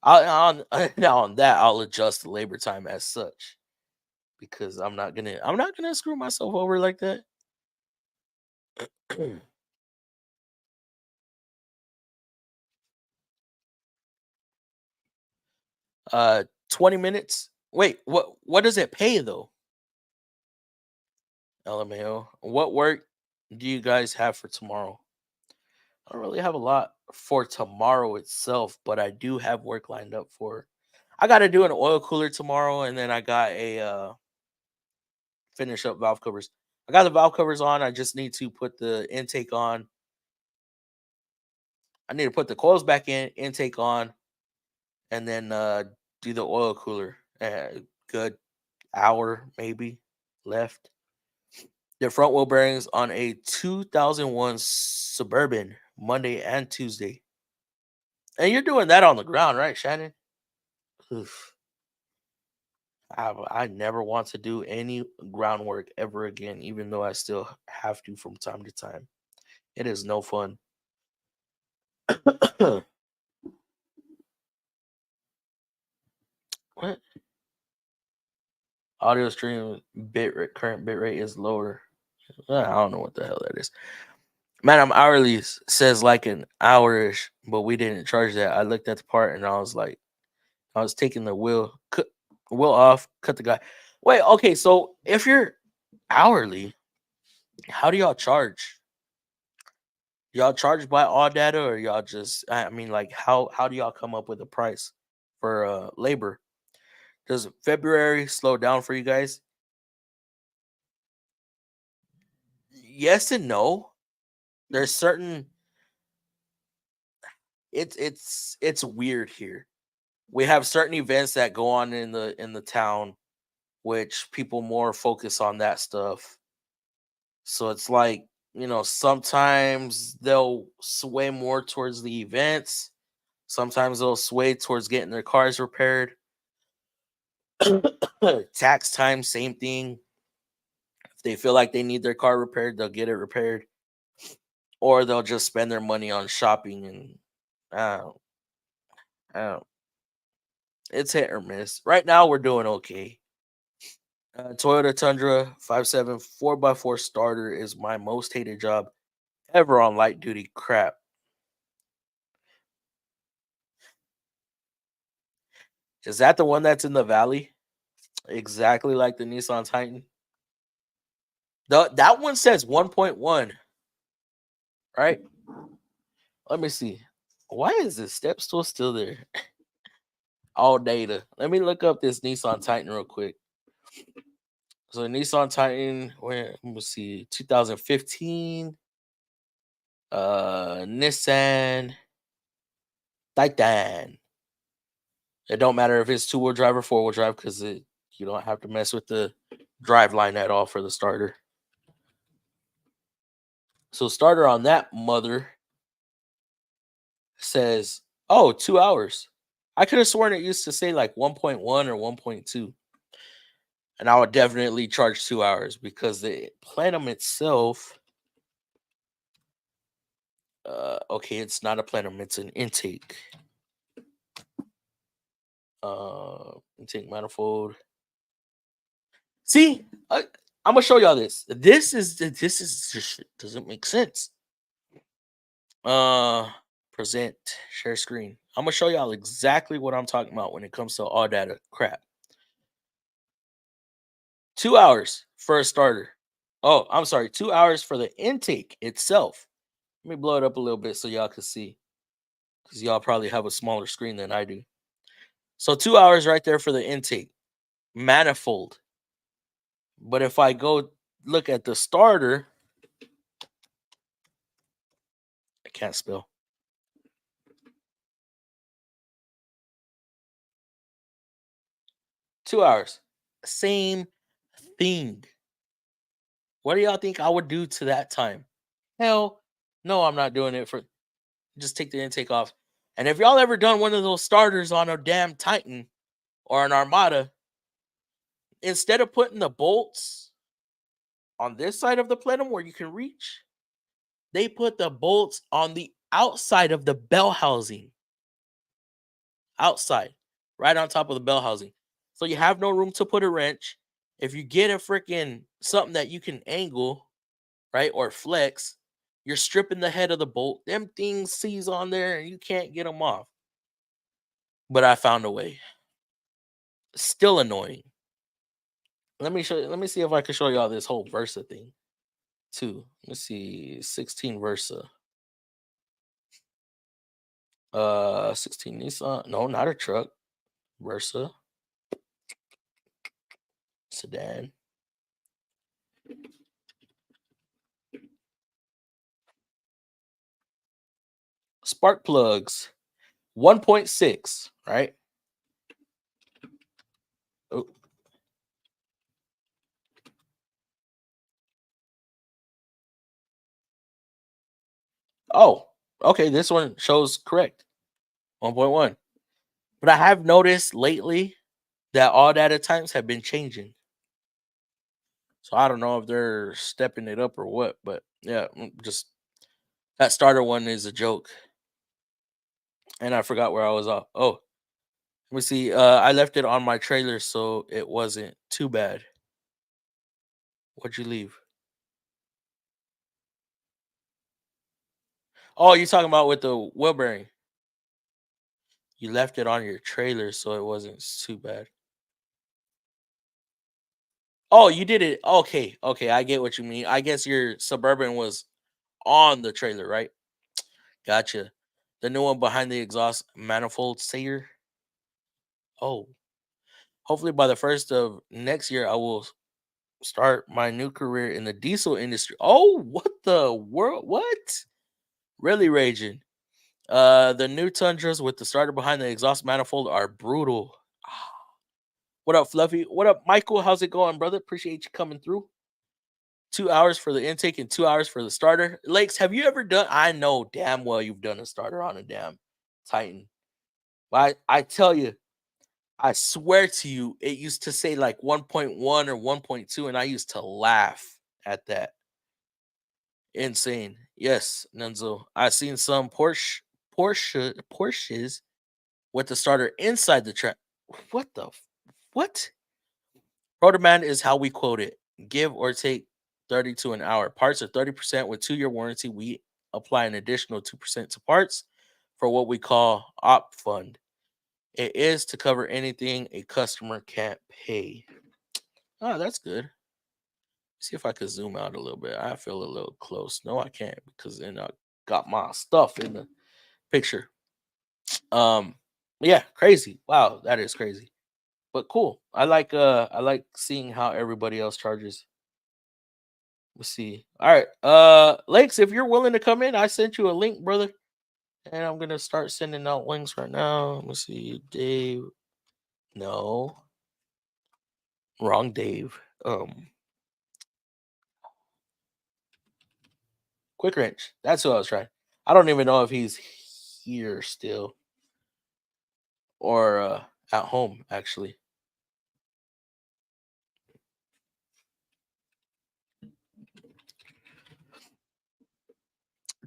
Now on that, I'll adjust the labor time as such. because I'm not gonna screw myself over like that. 20 minutes. Wait, what does it pay though? LMAO. What work do you guys have for tomorrow? I don't really have a lot for tomorrow itself, but I do have work lined up for. I got to do an oil cooler tomorrow, and then I got a finish up valve covers. I got the valve covers on. I just need to put the intake on. I need to put the coils back in, intake on, and then do the oil cooler. Good hour maybe left. The front wheel bearings on a 2001 Suburban Monday and Tuesday. And you're doing that on the ground, right, Shannon? Oof. I never want to do any groundwork ever again, even though I still have to from time to time. It is no fun. What? Audio stream current bit rate is lower. I don't know what the hell that is. Man, I'm hourly says like an hourish, but we didn't charge that. I looked at the part and I was like, I was taking the wheel off, cut the guy. Wait, okay, so if you're hourly, how do y'all charge? Y'all charge by all data, or y'all just? I mean, like, how do y'all come up with a price for labor? Does February slow down for you guys? Yes and no. There's certain. It's weird here. We have certain events that go on in the town, which people more focus on that stuff. So it's like, sometimes they'll sway more towards the events. Sometimes they'll sway towards getting their cars repaired. Tax time, same thing. If they feel like they need their car repaired, they'll get it repaired. Or they'll just spend their money on shopping, and I don't. It's hit or miss. Right now, we're doing okay. Toyota Tundra 5.7 4x4 starter is my most hated job ever on light duty. Crap. Is that the one that's in the valley? Exactly like the Nissan Titan. That one says 1.1. Right? Let me see. Why is the step stool still there? All data. Let me look up this Nissan Titan real quick. So Nissan Titan, let me see, 2015. Nissan Titan. It don't matter if it's 2-wheel drive or 4-wheel drive, because you don't have to mess with the drive line at all for the starter. So starter on that mother says, 2 hours. I could have sworn it used to say like 1.1 or 1.2. And I would definitely charge 2 hours, because the plenum itself, okay, it's not a plenum, it's an intake. Intake manifold. See, I'm gonna show y'all this. This is just doesn't make sense. Present, share screen. I'm gonna show y'all exactly what I'm talking about when it comes to all data crap. 2 hours for a starter. Oh, I'm sorry, 2 hours for the intake itself. Let me blow it up a little bit so y'all can see, because y'all probably have a smaller screen than I do. So 2 hours right there for the intake manifold. But if I go look at the starter, I can't spell. $2 hours. Same thing. What do y'all think I would do to that time? Hell no, I'm not doing it for. Just take the intake off. And if y'all ever done one of those starters on a damn Titan or an Armada, instead of putting the bolts on this side of the plenum where you can reach, they put the bolts on the outside of the bell housing. Outside, right on top of the bell housing. So you have no room to put a wrench. If you get a freaking something that you can angle, right, or flex, you're stripping the head of the bolt. Them things seize on there and you can't get them off. But I found a way. Still annoying. Let me show you. Let me see if I can show y'all this whole Versa thing too. Let's see, 16 Versa. 16 Nissan. No, not a truck. Versa. Sedan. Spark plugs. 1.6, right? Oh. Oh, okay. This one shows correct. 1.1. But I have noticed lately that all data times have been changing. So I don't know if they're stepping it up or what, but yeah, just that starter one is a joke. And I forgot where I was off. Oh, let me see. I left it on my trailer, so it wasn't too bad. What'd you leave? Oh, you talking about with the wheel bearing? You left it on your trailer, so it wasn't too bad. Oh, you did it. Okay, okay, I get what you mean. I guess your Suburban was on the trailer, right? Gotcha. The new one behind the exhaust manifold sayer. Oh, hopefully by the first of next year, I will start my new career in the diesel industry. Oh, what the world? What? Really raging. The new Tundras with the starter behind the exhaust manifold are brutal. What up, Fluffy? What up, Michael? How's it going, brother? Appreciate you coming through. 2 hours for the intake and 2 hours for the starter. Lakes, have you ever done? I know damn well you've done a starter on a damn Titan. But I tell you, I swear to you, it used to say like 1.1 or 1.2, and I used to laugh at that. Insane. Yes, Nunzo. I've seen some Porsches with the starter inside the trap. What the what? Rotoman is how we quote it. Give or take 32 an hour. Parts are 30% with 2-year warranty. We apply an additional 2% to parts for what we call op fund. It is to cover anything a customer can't pay. Oh, that's good. See if I could zoom out a little bit. I feel a little close. No, I can't because then I got my stuff in the picture. Um, yeah, crazy. Wow, that is crazy. But cool. I like seeing how everybody else charges. Let's see. All right. Lakes, if you're willing to come in, I sent you a link, brother. And I'm gonna start sending out links right now. Let me see. Dave. No. Wrong Dave. Quick Wrench. That's who I was trying. I don't even know if he's here still. Or at home, actually.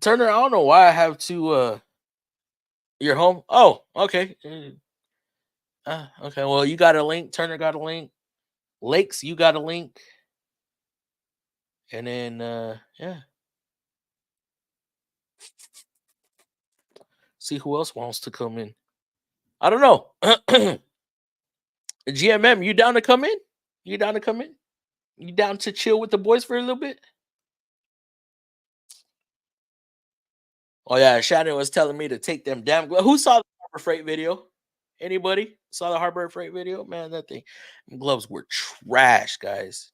Turner, I don't know why I have to your home. Oh, okay. Okay, well, you got a link. Turner got a link. Lakes, you got a link. And then yeah. See who else wants to come in. I don't know. GMM, you down to come in? You down to come in? You down to chill with the boys for a little bit? Oh yeah, Shannon was telling me to take them damn. Who saw the Harbor Freight video? Anybody saw the Harbor Freight video? Man, that thing, gloves were trash, guys.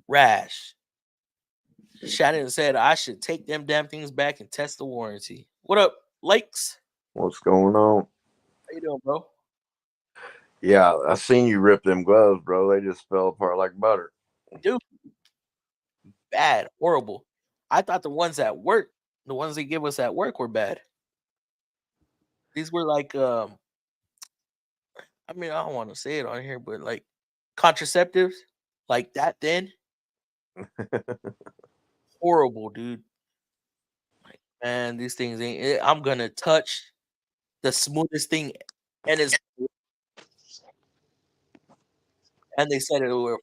Trash. Shannon said I should take them damn things back and test the warranty. What up, Lakes? What's going on? How you doing, bro? Yeah, I seen you rip them gloves, bro. They just fell apart like butter. Dude, bad, horrible. I thought the ones at work, the ones they give us at work, were bad. These were like, I mean, I don't want to say it on here, but like contraceptives, like that. Then horrible, dude. Like, man, these things ain't. I'm gonna touch the smoothest thing, and And they said it were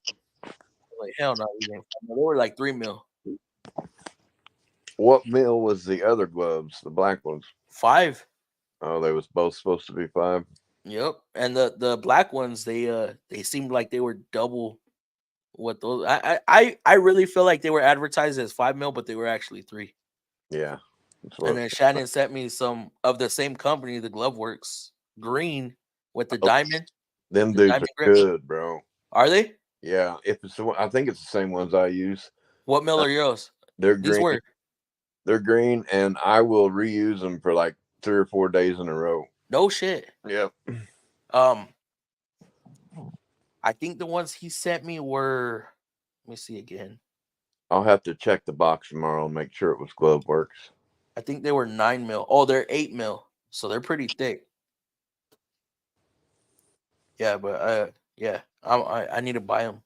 like hell no, they were like 3 mil. What mil was the other gloves? The black ones? 5. Oh, they was both supposed to be 5. Yep. And the black ones, they seemed like they were double what those. I really feel like they were advertised as 5 mil, but they were actually 3. Yeah. And then Shannon sent me some of the same company, the Glove Works green with the diamond. Them the dudes diamond are grip. good, bro. Are they? Yeah. If it's I think it's the same ones I use. What mil are yours? They're These green. were. They're green, and I will reuse them for like 3 or 4 days in a row. No shit. Yep. I think the ones he sent me were. Let me see again. I'll have to check the box tomorrow and make sure it was Glove Works. I think they were 9 mil. Oh, they're 8 mil, so they're pretty thick. Yeah, but yeah, I need to buy them.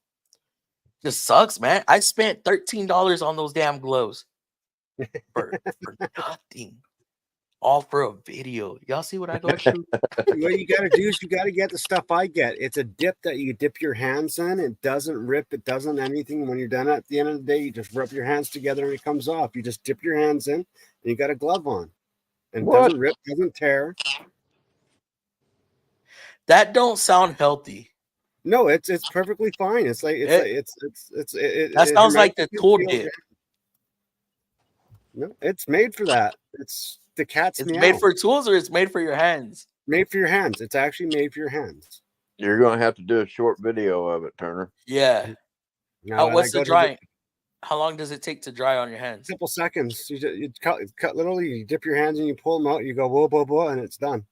Just sucks, man. I spent $13 on those damn gloves for nothing. All for a video. Y'all see what I go through? What you got to do is you got to get the stuff I get. It's a dip that you dip your hands in. It doesn't rip. It doesn't anything. When you're done at the end of the day, you just rub your hands together and it comes off. You just dip your hands in and you got a glove on. And it doesn't rip, doesn't tear. That don't sound healthy. No, it's perfectly fine. It's like that sounds like the tool dip. No, it's made for that. It's the cat's It's meow. made for tools or it's made for your hands? Made for your hands. It's actually made for your hands. You're going to have to do a short video of it, Turner. Yeah. Now, what's the drying? How long does it take to dry on your hands? A couple seconds. You cut literally, you dip your hands and you pull them out. You go, whoa, whoa, whoa, and it's done.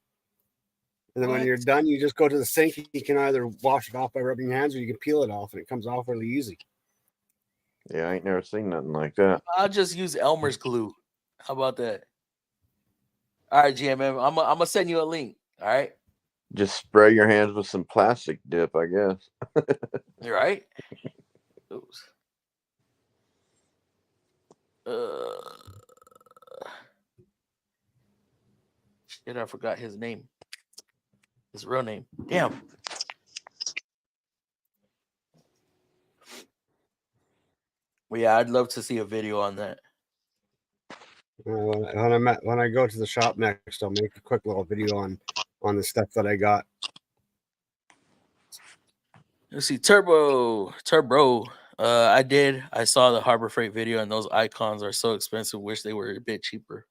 And then when you're done, you just go to the sink. You can either wash it off by rubbing your hands or you can peel it off and it comes off really easy. Yeah, I ain't never seen nothing like that. I'll just use Elmer's glue. How about that? All right, GMM. I'm gonna send you a link. All right. Just spray your hands with some plastic dip, I guess. You're right. Oops. Shit, I forgot his name. His real name. Damn. Well, yeah, I'd love to see a video on that. When I go to the shop next, I'll make a quick little video on the stuff that I got. Let's see, Turbo. I saw the Harbor Freight video, and those icons are so expensive. Wish they were a bit cheaper.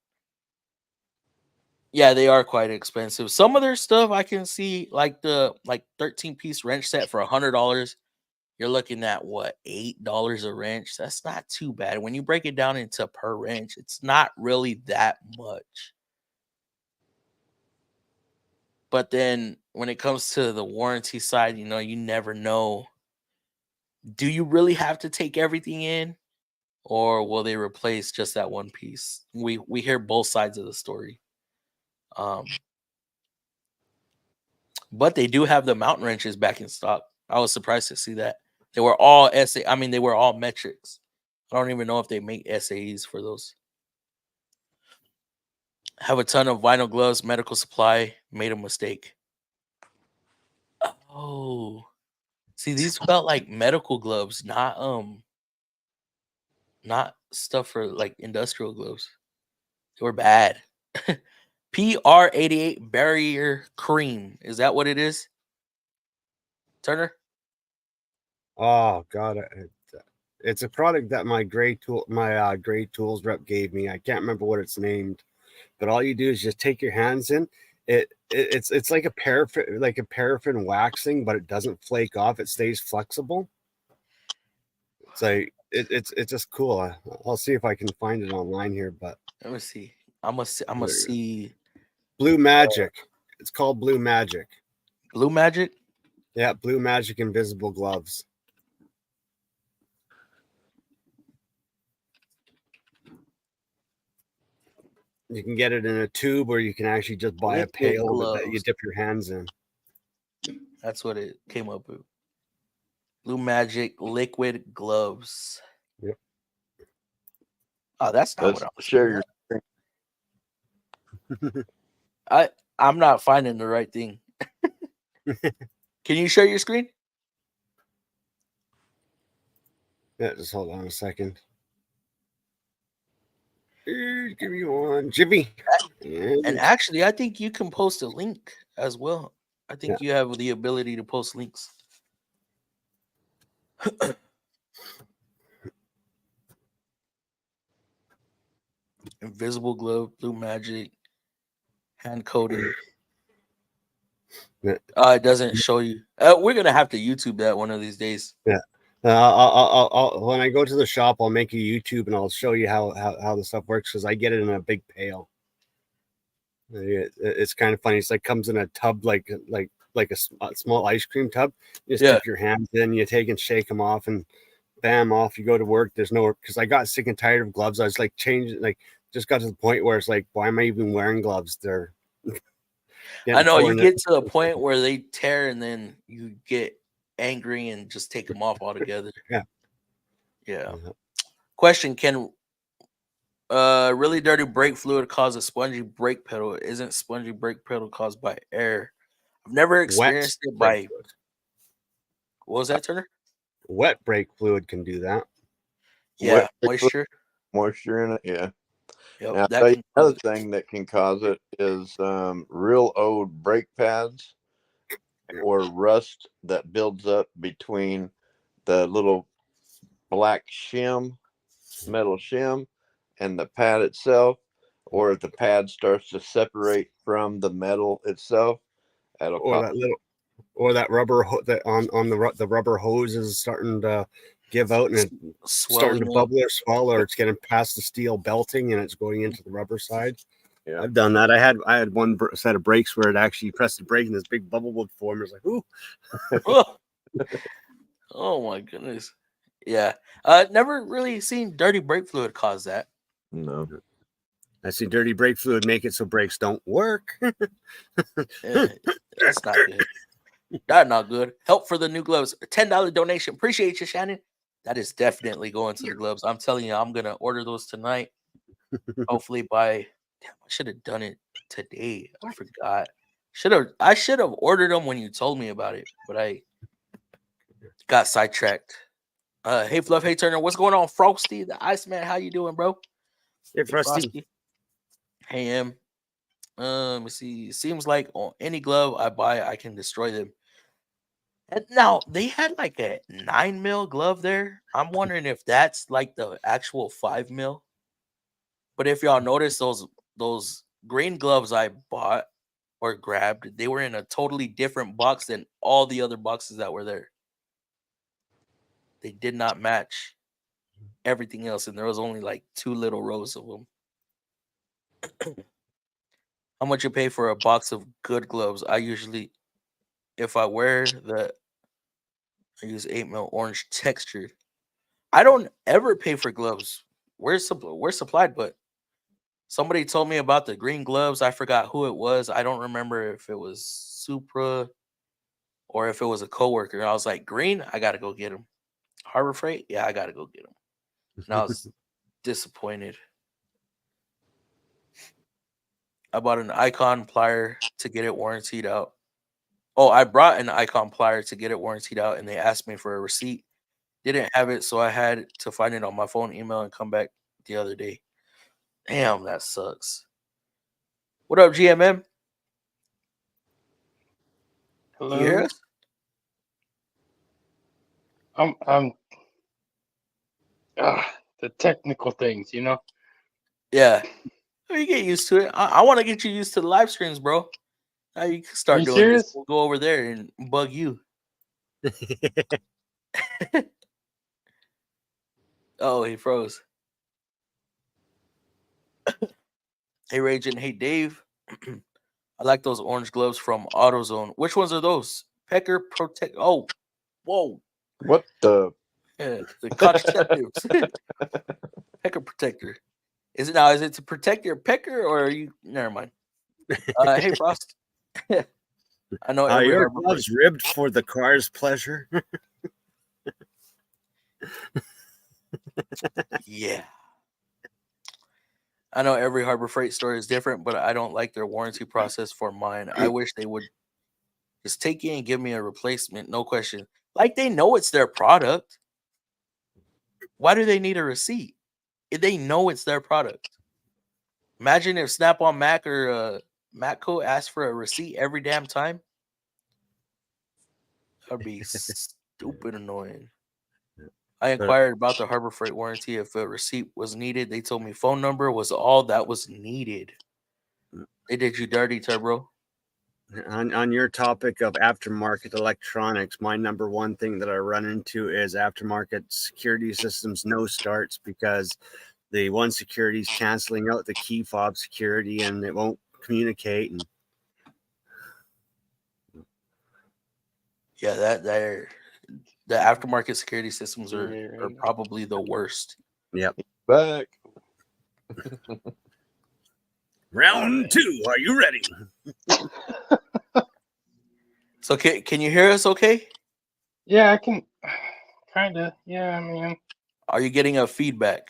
Yeah, they are quite expensive. Some of their stuff I can see, like the 13-piece wrench set for $100. You're looking at what, $8 a wrench? That's not too bad. When you break it down into per wrench, it's not really that much. But then when it comes to the warranty side, you never know. Do you really have to take everything in, or will they replace just that one piece? We hear both sides of the story. But they do have the mountain wrenches back in stock. I was surprised to see that. They were all they were all metrics. I don't even know if they make SAEs for those. Have a ton of vinyl gloves, medical supply, made a mistake. Oh. See, these felt like medical gloves, not stuff for like industrial gloves. They were bad. PR88 barrier cream. Is that what it is? Turner? Oh God, it's a product that my Great Tools rep gave me. I can't remember what it's named, but all you do is just take your hands in. It's like a paraffin waxing, but it doesn't flake off. It stays flexible. It's like it's just cool. I'll see if I can find it online here. But let me see. I'm gonna see. Blue Magic. It's called Blue Magic. Blue Magic. Yeah, Blue Magic Invisible Gloves. You can get it in a tube, or you can actually just buy a pail that you dip your hands in. That's what it came up with. Blue Magic liquid gloves. Yep. Oh, that's not what I was share your. I'm not finding the right thing. Can you share your screen? Yeah, just hold on a second. Give me one, Jimmy. And actually, I think you can post a link as well. I think you have the ability to post links. Invisible glove, blue magic, hand coating. It doesn't show you. We're gonna have to YouTube that one of these days. Yeah. I'll when I go to the shop, I'll make a YouTube and I'll show you how the stuff works because I get it in a big pail. It's kind of funny. It's like comes in a tub, like a small ice cream tub. You just dip your hands in, you take and shake them off, and bam, off you go to work. There's no, because I got sick and tired of gloves. I was like changing, like just got to the point where it's like, why am I even wearing gloves? They're I know you get to a point where they tear and then you get angry and just take them off altogether. Yeah. Question: can really dirty brake fluid cause a spongy brake pedal? Isn't spongy brake pedal caused by air? I've never experienced it by. What was that, Turner? Wet brake fluid can do that. Yeah, moisture in it. Yeah. Yep, Now, I'll tell you another thing that can cause it is real old brake pads or rust that builds up between the little black metal shim, and the pad itself, or if the pad starts to separate from the metal itself, or that rubber that on the rubber hose is starting to give out and it's starting to bubble or swell, or it's getting past the steel belting and it's going into the rubber side. Yeah, I've done that. I had one set of brakes where it actually pressed the brake and this big bubble would form. It's like, ooh. Oh my goodness. Yeah. Never really seen dirty brake fluid cause that. No. I see dirty brake fluid make it so brakes don't work. That's not good. That's not good. Help for the new gloves. A $10 donation. Appreciate you, Shannon. That is definitely going to the gloves. I'm telling you, I'm gonna order those tonight. Hopefully by damn, I should have done it today. I forgot. I should have ordered them when you told me about it, but I got sidetracked. Hey Fluff, hey Turner, what's going on? Frosty, the Iceman, how you doing, bro? Hey Frosty. Hey Em. Let me see. Seems like on any glove I buy, I can destroy them. And now they had like a 9mm glove there. I'm wondering if that's like the actual 5mm. But if y'all notice those green gloves I bought or grabbed, they were in a totally different box than all the other boxes that were there. They did not match everything else, and there was only like 2 little rows of them. How much you pay for a box of good gloves? I usually, if I wear I use 8mm orange textured. I don't ever pay for gloves. We're supplied, but somebody told me about the green gloves. I forgot who it was. I don't remember if it was Supra or if it was a coworker. I was like, green, I gotta go get them. Harbor Freight, yeah, I gotta go get them. And I was disappointed. I bought an Icon plier to get it warrantied out. Oh, I brought an Icon plier to get it warrantied out, and they asked me for a receipt. Didn't have it, so I had to find it on my phone, email, and come back the other day. Damn, that sucks. What up, GMM? Hello. Can you hear us? The technical things, you know. Yeah, you get used to it. I want to get you used to the live streams, bro. Now you can start doing serious? this. We'll go over there and bug you. Oh, he froze. Hey, Raging. Hey, Dave. I like those orange gloves from AutoZone. Which ones are those? Pecker Protect. Oh, whoa. What the? Yeah, the contraceptives. Pecker Protector. Is it to protect your pecker or are you? Never mind. Hey, Frost. I know every your gloves ribbed for the car's pleasure. Yeah. I know every Harbor Freight store is different, but I don't like their warranty process for mine. I wish they would just take it and give me a replacement, no question. Like they know it's their product. Why do they need a receipt if they know it's their product? Imagine if Snap-on Mac or Matco asked for a receipt every damn time. That'd be stupid annoying. I inquired about the Harbor Freight warranty. If a receipt was needed, they told me phone number was all that was needed. They did you dirty, Turbo. On your topic of aftermarket electronics, my number one thing that I run into is aftermarket security systems no starts, because the one security is canceling out the key fob security and it won't communicate. And Yeah, the aftermarket security systems are probably the worst. yep. Back. Round two. Are you ready? So can you hear us okay? Yeah, I can kind of. Yeah, I mean, Are you getting a feedback?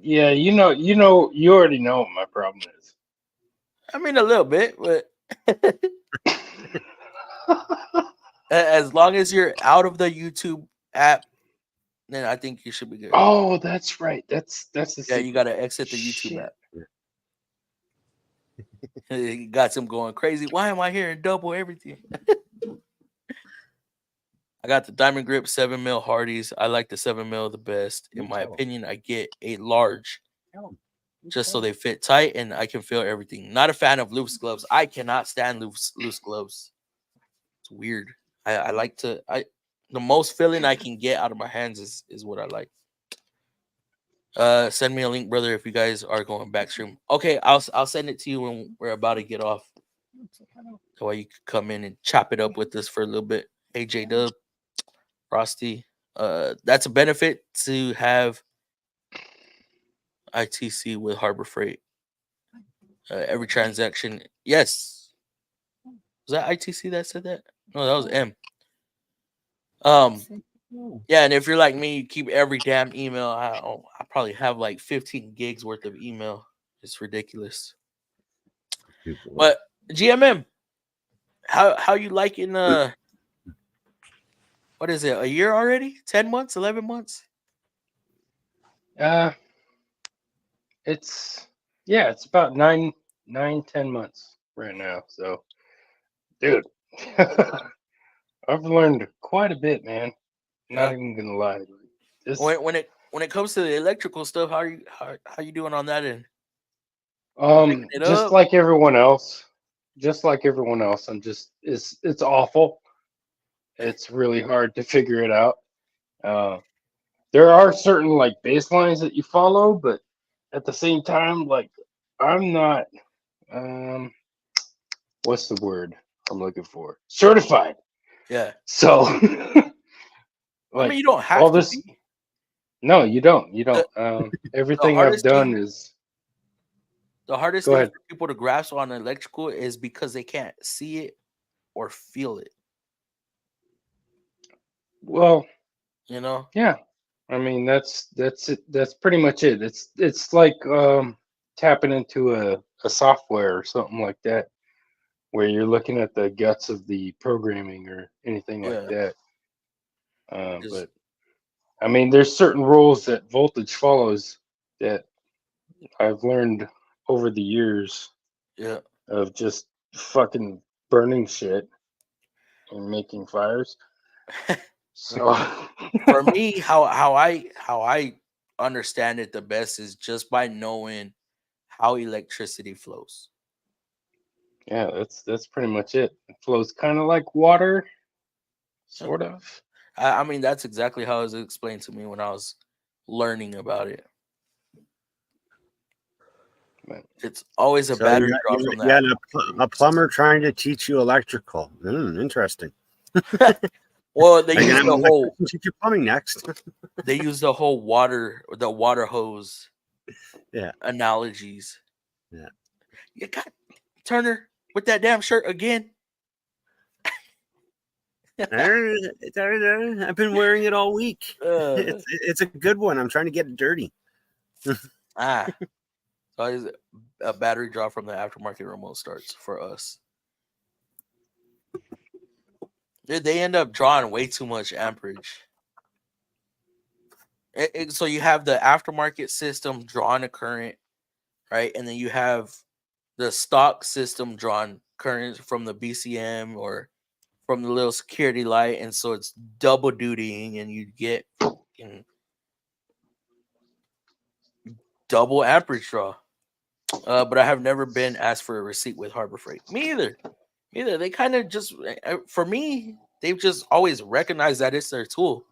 yeah, you already know what my problem is. I mean, a little bit, but as long as you're out of the YouTube app, then I think you should be good. Oh, that's right. That's the Yeah, you secret. got to exit the YouTube Shit. app. It got him going crazy. Why am I hearing double everything? I got the Diamond Grip 7mm Hardys. I like the 7mm the best. In my opinion, I get a large just so they fit tight and I can feel everything. Not a fan of loose gloves. I cannot stand loose gloves. It's weird. I like to the most feeling I can get out of my hands is what I like. Send me a link, brother, if you guys are going backstream. Okay, I'll send it to you when we're about to get off. That way you can come in and chop it up with us for a little bit. Hey, J-Dub, Frosty. That's a benefit to have ITC with Harbor Freight. Every transaction. Yes. Was that ITC that said that? No, that was M. Yeah, and if you're like me, you keep every damn email. I probably have like 15 gigs worth of email. It's ridiculous. But GMM, how you liking what is it? A year already? 10 months? 11 months? It's about 10 months right now. So, dude, I've learned quite a bit, man. Not even gonna lie. When it comes to the electrical stuff, how you doing on that end? Just like everyone else. I'm just it's awful. It's really hard to figure it out. There are certain like baselines that you follow, but at the same time, like I'm not what's the word I'm looking for? Certified. Yeah. So I mean, you don't have all to this. be. No, you don't. You don't. Everything I've done is the hardest Go thing ahead. for people to grasp on electrical is because they can't see it or feel it. Well, You know? yeah. I mean, that's it. That's pretty much it. It's like tapping into a software or something like that, where you're looking at the guts of the programming or anything like that. But I mean, there's certain rules that voltage follows that I've learned over the years. Yeah. Of just fucking burning shit and making fires. So for me, how I understand it the best is just by knowing how electricity flows. Yeah, that's pretty much it. It flows kind of like water, sort of. I mean, that's exactly how it was explained to me when I was learning about it. It's always a battery draw from that. Yeah, a plumber trying to teach you electrical. Interesting. Well, they use the whole teach you plumbing next. They use the whole water hose. Yeah. Analogies. Yeah. You got Turner with that damn shirt again. I've been wearing it all week. It's a good one. I'm trying to get it dirty. So a battery draw from the aftermarket remote starts for us. They end up drawing way too much amperage. So you have the aftermarket system drawing a current, right? And then you have the stock system drawing current from the BCM or from the little security light, and so it's double dutying, and you get fucking double amperage draw. But I have never been asked for a receipt with Harbor Freight. Me either. They kind of just, for me, they've just always recognized that it's their tool,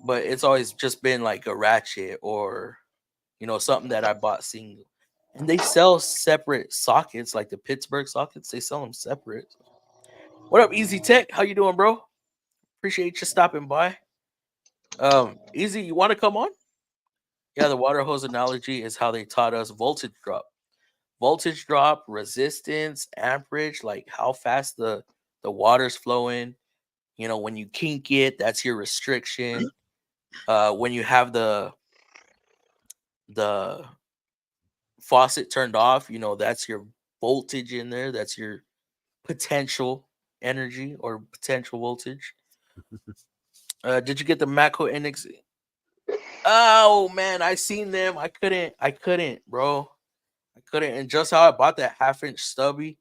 but it's always just been like a ratchet or, something that I bought single. And they sell separate sockets, like the Pittsburgh sockets. They sell them separate. What up, Easy Tech? How you doing, bro? Appreciate you stopping by. Easy, you want to come on? Yeah, the water hose analogy is how they taught us voltage drop, resistance, amperage, like how fast the water's flowing. When you kink it, that's your restriction. When you have the faucet turned off, that's your voltage in there. That's your potential energy or potential voltage. Did you get the Matco NX? Oh man, I seen them. I couldn't, bro. I couldn't. And just how I bought that 1/2-inch stubby,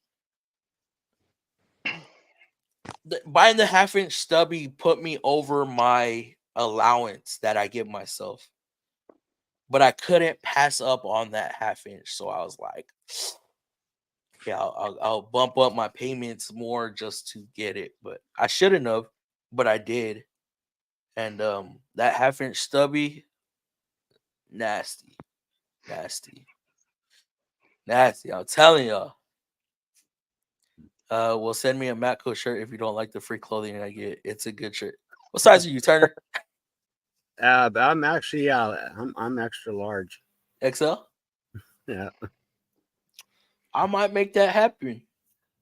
buying the 1/2-inch stubby put me over my allowance that I give myself. But I couldn't pass up on that 1/2-inch, so I was like, yeah, I'll bump up my payments more just to get it. But I shouldn't have, but I did. And that 1/2-inch stubby, nasty. I'm telling y'all. Well, send me a Matco shirt if you don't like the free clothing I get. It's a good shirt. What size are you, Turner? I'm actually I'm extra large. XL? Yeah. I might make that happen.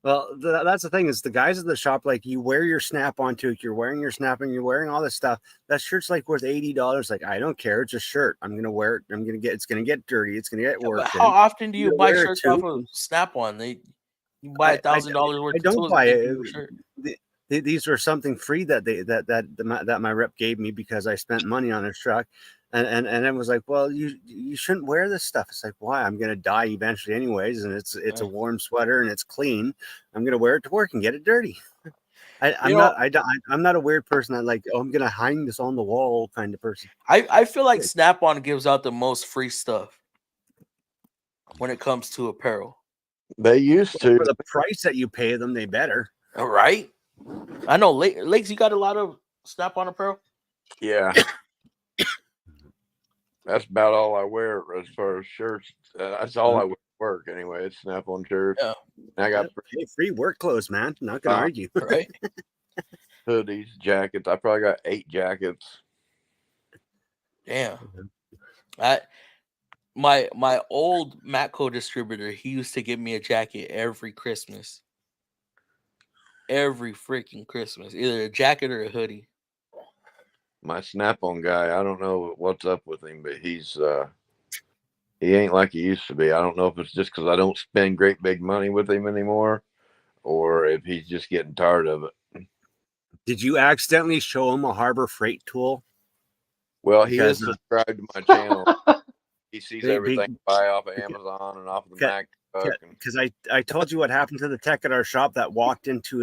Well, that's the thing is the guys at the shop, like you wear your snap-on to it, you're wearing your snap-on, you're wearing all this stuff. That shirt's like worth $80. Like, I don't care. It's a shirt. I'm gonna wear it. It's gonna get dirty. It's gonna get work. But how often do you buy shirts off of Snap-on? You buy $1,000 worth of tools. I don't buy it. These are something free that my rep gave me because I spent money on his truck. And it was like, well, you shouldn't wear this stuff. It's like, why? I'm gonna die eventually, anyways. And it's a warm sweater and it's clean. I'm gonna wear it to work and get it dirty. I'm not a weird person. I'm gonna hang this on the wall kind of person. I feel like Snap-on gives out the most free stuff when it comes to apparel. They used to. For the price that you pay them, they better. All right. I know, Lakes, you got a lot of Snap-on apparel. Yeah. That's about all I wear as far as shirts. That's all I wear at work anyway. It's Snap-on shirts. Yeah. I got free work clothes, man. Not gonna argue. Right. Hoodies, jackets. I probably got 8 jackets. Damn. My old Matco distributor, he used to give me a jacket every Christmas. Every freaking Christmas. Either a jacket or a hoodie. My Snap-on guy, I don't know what's up with him, but he ain't like he used to be. I don't know if it's just because I don't spend great big money with him anymore, or if he's just getting tired of it. Did you accidentally show him a Harbor Freight tool? Well, he is subscribed to my channel. He sees everything buy off of Amazon and off of the Mac. Because I told you what happened to the tech at our shop that walked into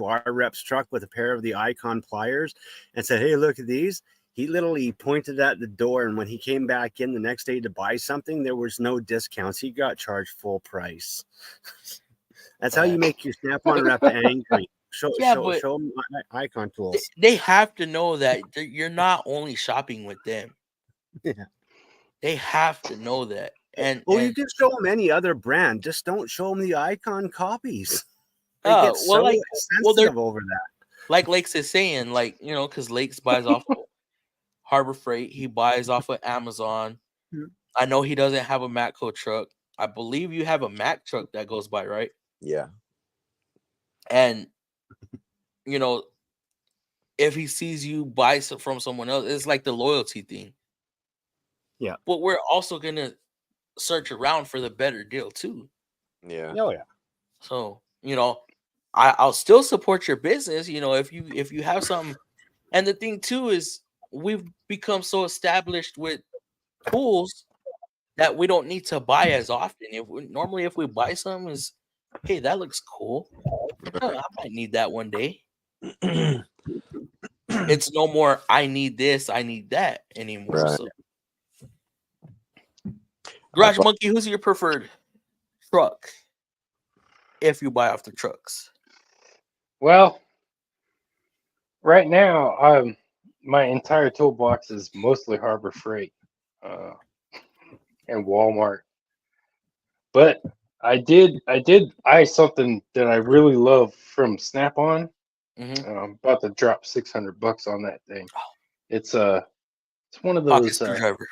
our rep's truck with a pair of the Icon pliers and said, "Hey, look at these." He literally pointed at the door, and when he came back in the next day to buy something, there was no discounts. He got charged full price. That's how you make your Snap-on rep angry. Show them Icon tools. They have to know that you're not only shopping with them. Yeah. They have to know that. And you can show them any other brand, just don't show them the Icon copies. They get sensitive over that. Like Lakes is saying, because Lakes buys off of Harbor Freight, he buys off of Amazon. Mm-hmm. I know he doesn't have a Matco truck. I believe you have a Mac truck that goes by, right? Yeah. And if he sees you buy from someone else, it's like the loyalty thing. Yeah. But we're also gonna search around for the better deal too. Yeah. Oh yeah. So I'll still support your business. If you have something, and the thing too is we've become so established with tools that we don't need to buy as often. Normally if we buy something, is hey, that looks cool. I might need that one day. It's no more I need this, I need that anymore. Right. So Garage Monkey, who's your preferred truck if you buy off the trucks? Well, right now, my entire toolbox is mostly Harbor Freight and Walmart. But I did eye something that I really love from Snap-on. I'm about to drop $600 on that thing. It's one of Pocket those. screwdriver.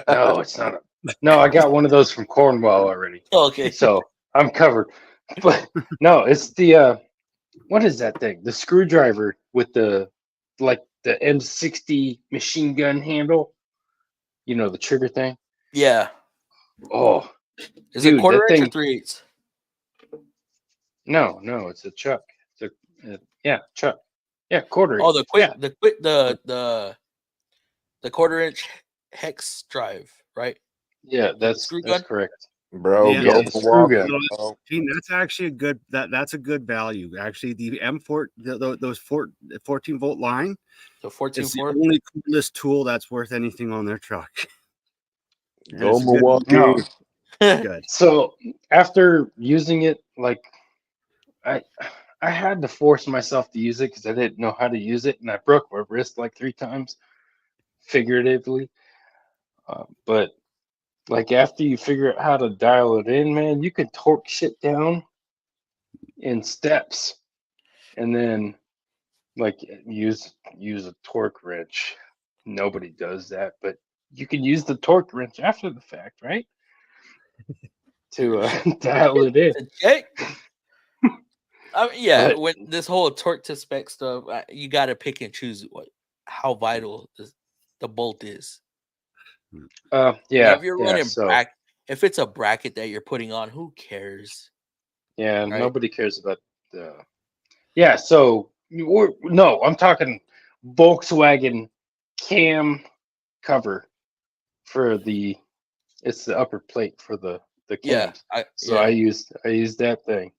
No, it's not. No, I got one of those from Cornwall already. Okay. So I'm covered. But no, it's the what is that thing? The screwdriver with the M60 machine gun handle. You know, the trigger thing. Yeah. Oh, is dude, it quarter that inch or thing- 3/8? No, it's a chuck. It's a chuck. Yeah, quarter. Oh, the quick, yeah. the quarter inch hex drive, right? Yeah, that's screw gun? correct. Bro, Yeah, go the screw gun. Milwaukee. Gene, that's actually a good that's a good value. Actually, the M4 those 14-volt line, The it's 14-4. the only coolest tool that's worth anything on their truck. And Go it's a good- Milwaukee. No. Good. So after using it, like I had to force myself to use it because I didn't know how to use it, and I broke my wrist like 3 times, figuratively. But like after you figure out how to dial it in, man, you can torque shit down in steps, and then like use a torque wrench. Nobody does that, but you can use the torque wrench after the fact, right? To dial it in. Check. I mean, yeah, But- when this whole torque to spec stuff, you got to pick and choose how vital the bolt is. Yeah. Now, if you're yeah, running so, if it's a bracket that you're putting on, who cares? yeah, right? nobody cares about the. Yeah, so I'm talking Volkswagen cam cover for it's the upper plate for the Yeah, cams. I used that thing,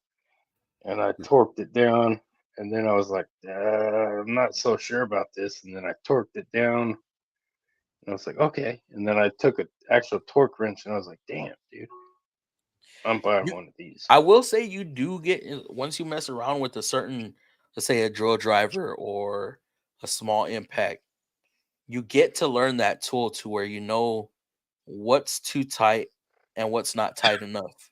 and I torqued it down, and then I was like, I'm not so sure about this, and then I torqued it down, and I was like, okay, and then I took an actual torque wrench, and I was like, damn, dude, I'm buying one of these. I will say you do get, once you mess around with a certain, let's say a drill driver or a small impact, you get to learn that tool to where you know what's too tight and what's not tight enough.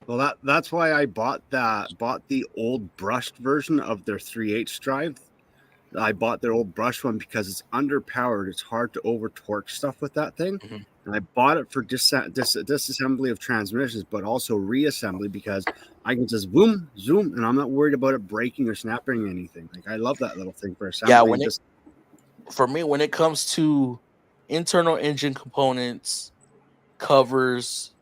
Well, that's why I bought the old brushed version of their 3/8 drive. I bought their old brush one because it's underpowered. It's hard to over torque stuff with that thing. Mhm. And I bought it for disassembly of transmissions, but also reassembly because I can just boom, zoom, and I'm not worried about it breaking or snapping or anything. Like I love that little thing for assembly. Yeah, for me, when it comes to internal engine components, covers,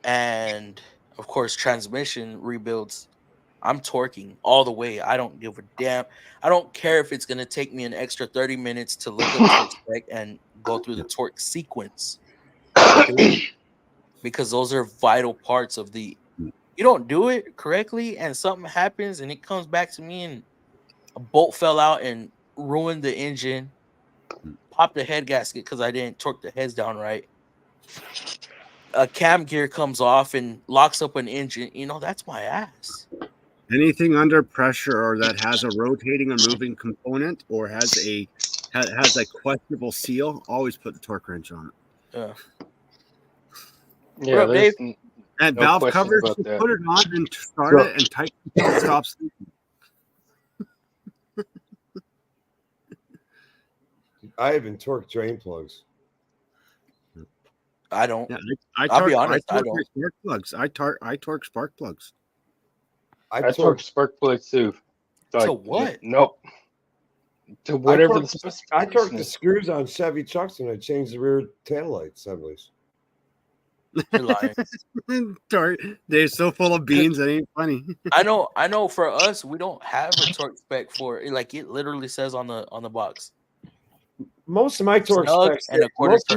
and of course transmission rebuilds, I'm torquing all the way. I don't give a damn. I don't care if it's gonna take me an extra 30 minutes to look up torque spec and go through the torque sequence, because those are vital parts of the. You don't do it correctly, and something happens, and it comes back to me, and a bolt fell out and ruined the engine, popped the head gasket because I didn't torque the heads down right. A cam gear comes off and locks up an engine. That's my ass. Anything under pressure or that has a rotating or moving component or has a questionable seal, always put the torque wrench on it. Yeah. Yeah, What up, Dave? And No valve question covers, about just that. put it on and start it and tighten it until it stops leaking. I even torque drain plugs. I don't. Yeah, I'll be honest, I torque don't. my spark plugs. I torque spark plugs. I torque spark plugs too. To what? Nope. To whatever the I specification torque the is. screws on Chevy trucks when I change the rear taillight assemblies. You're lying. They're so full of beans, that ain't funny. I know. For us, we don't have a torque spec for it. Like it literally says on the box. Most of my torque Snug specs, and a quarter most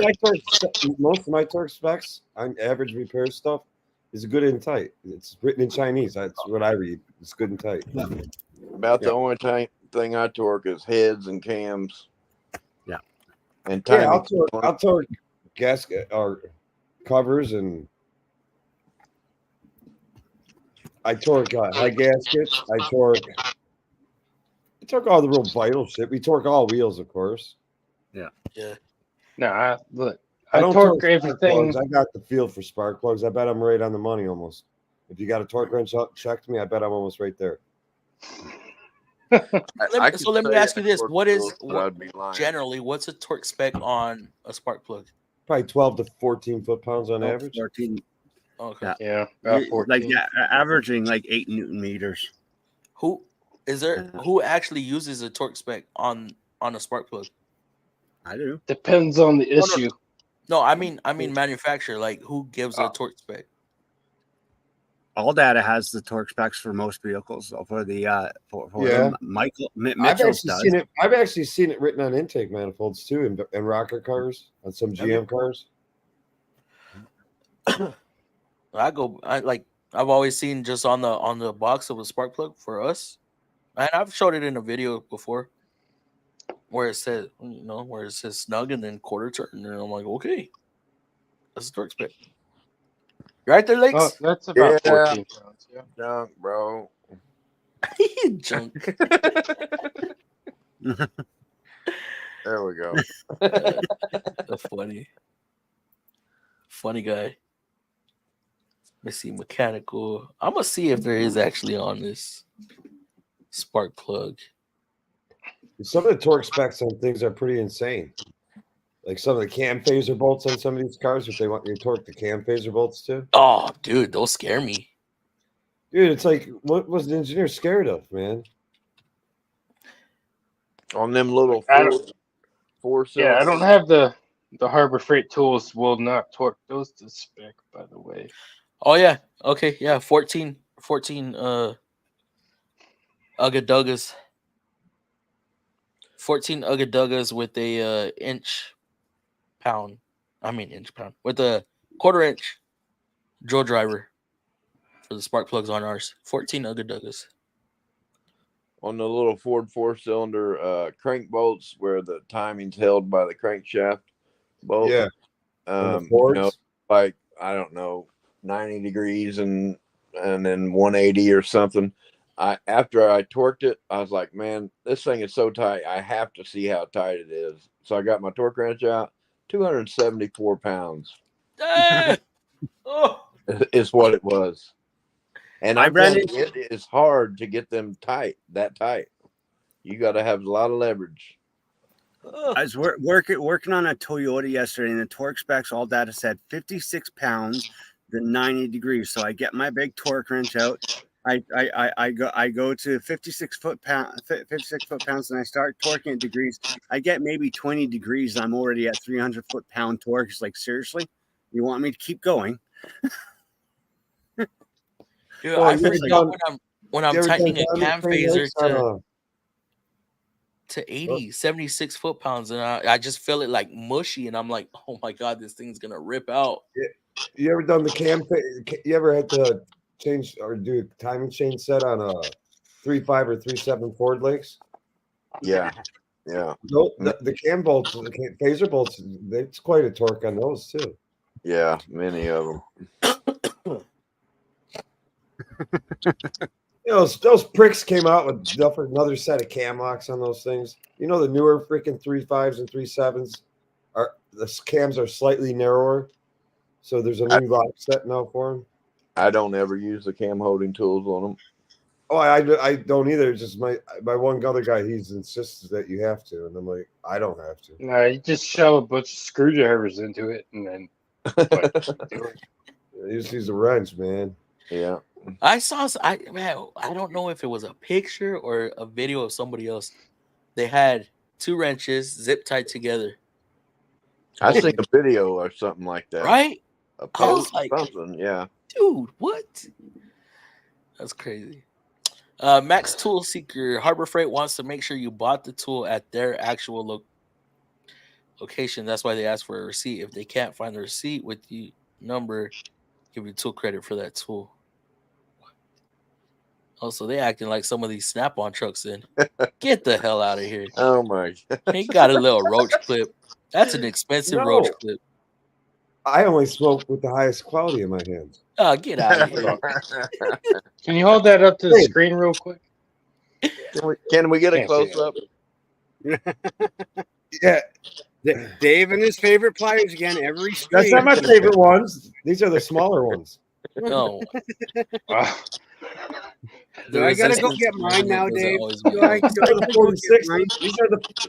of my torque specs on average repair stuff is good and tight. It's written in Chinese. That's what I read. It's good and tight. About the only thing I torque is heads and cams. Yeah. And Yeah, timing. I'll torque gasket or covers, and I torque high gaskets. I torque all the real vital shit. We torque all wheels, of course. Yeah. Nah, look, I I don't torque spark everything. plugs. I got the feel for spark plugs. I bet I'm right on the money almost. If you got a torque wrench check to me, I bet I'm almost right there. So let me ask you this: generally what's a torque spec on a spark plug? Probably 12 to 14 foot-pounds on average. 14. Okay. Yeah, about 14. Like averaging like 8 Newton meters. Who actually uses a torque spec on a spark plug? I do. Depends on the issue. No, I mean manufacturer. Like who gives a torque spec? All data has the torque specs for most vehicles. So for the Mitchell's does. I've actually seen it written on intake manifolds too, in rocker cars on some GM cars. I've always seen just on the box of a spark plug for us, and I've showed it in a video before, where it says snug and then quarter turn, and I'm like, okay, that's a torque spec. Right there, Lakes? Oh, that's about 14 pounds. Yeah. Junk, bro. Junk. There we go. A funny guy. Let's see, mechanical. I'm gonna see if there is actually on this spark plug. Some of the torque specs on things are pretty insane. Like some of the cam phaser bolts on some of these cars, if they want you to torque the cam phaser bolts too. Oh, dude, those scare me. Dude, it's like, what was the engineer scared of, man? On them little four Yeah, I don't have the Harbor Freight tools will not torque those to spec, by the way. Oh yeah, okay, yeah, 14 Ugga-Duggas. 14 Ugga-Duggas with a inch pound with a quarter inch drill driver for the spark plugs on ours. 14 Ugga-Duggas. On the little Ford 4-cylinder crank bolts where the timing's held by the crankshaft bolt. Yeah. Like, I don't know, 90 degrees and then 180 or something. After I torqued it, I was like, man, this thing is so tight. I have to see how tight it is. So I got my torque wrench out. 274 pounds is what it was. And I ran it is hard to get them that tight. You got to have a lot of leverage. I was working on a Toyota yesterday, and the torque specs, all data said 56 pounds to 90 degrees. So I get my big torque wrench out. I go to 56 foot pounds, and I start torquing at degrees. I get maybe 20 degrees, and I'm already at 300 foot-pound torque. It's like, seriously, you want me to keep going? Dude, I forget when I'm tightening a cam phaser to 80, 76 foot pounds, and I just feel it like mushy, and I'm like, oh my god, this thing's gonna rip out. Yeah. You ever done the cam? You ever had to change or do a timing chain set on a 3.5 or 3.7 Ford Lakes? Yeah. The cam bolts, the phaser bolts, it's quite a torque on those too. Yeah, many of them. Those pricks came out with another set of cam locks on those things. The newer freaking 3.5s and 3.7s the cams are slightly narrower, so there's a new lock set now for them. I don't ever use the cam holding tools on them. Oh, I don't either. It's just my one other guy, he's insisted that you have to, and I'm like, I don't have to. No, you just shove a bunch of screwdrivers into it, and then do it. You just use a wrench, man. Yeah. I don't know if it was a picture or a video of somebody else. They had two wrenches zip tied together. I seen a video or something like that. Right? a I was post, like, something. Yeah. dude, what? That's crazy. Max Tool Seeker Harbor Freight wants to make sure you bought the tool at their actual location. That's why they ask for a receipt. If they can't find the receipt with the number, give you tool credit for that tool. Also, they acting like some of these Snap-on trucks. Then get the hell out of here. Oh my. He got a little roach clip. That's an expensive roach No. clip. I only smoke with the highest quality in my hands. Oh, get out of here. Can you hold that up to the screen real quick? Can we get a Can't see close up? Yeah, Dave and his favorite pliers again every stream. that's not my favorite ones. These are the smaller ones. No. Wow. Do I gotta go get mine now, Dave? Do I These are the 46. mine?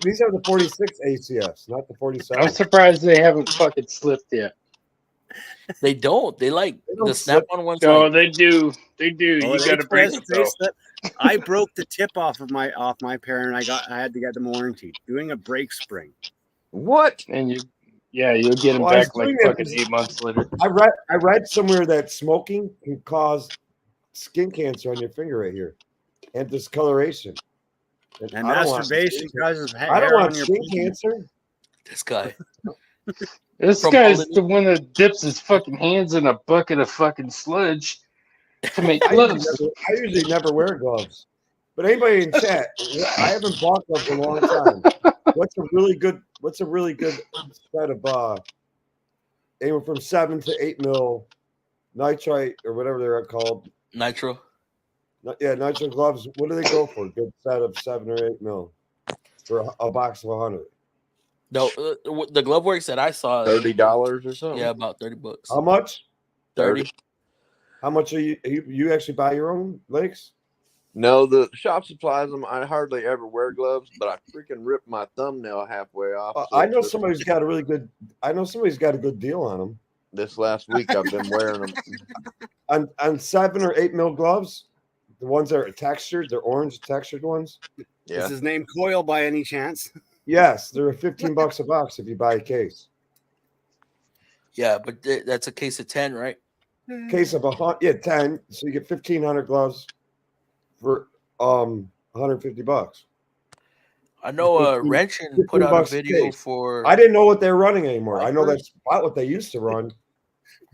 These are the 46 ACS, not the 47. I'm surprised they haven't fucking slipped yet. They don't. They like don't the slip. Snap-on ones. No, Like, they do. They do. Oh, You they got to break test, it they though. slip. I broke the tip off my pair, and I had to get them warranty. Doing a brake spring. What? And you'll get them Well, I was back like doing that fucking because 8 months later. I read somewhere that smoking can cause skin cancer on your finger right here, and discoloration. And I don't want masturbation causes hair I don't want on your skin pee. cancer. this guy. This From guy's holding the one that dips his fucking hands in a bucket of fucking sludge to make I gloves. usually never wear gloves. But anybody in chat, I haven't bought gloves in a long time. What's a really good set of anywhere from 7 to 8 mil nitrite or whatever they're called? Nitro. Nitro gloves. What do they go for? A good set of 7 or 8 mil for a box of 100. No, the glove works that I saw. $30 or something? Yeah, about $30. How much? 30. How much are you actually buy your own links? No, the shop supplies them. I hardly ever wear gloves, but I freaking ripped my thumbnail halfway off. I know somebody's got a good deal on them. This last week I've been wearing them. On 7 or 8 mil gloves, the ones that are textured, they're orange textured ones. Yeah. Is his name Coil by any chance? Yes, they're $15 a box if you buy a case. Yeah, but that's a case of 10, right? Case of 10, so you get 1,500 gloves for $150. I know Wrenching put out a video for. I didn't know what they're running anymore. I know that's about what they used to run,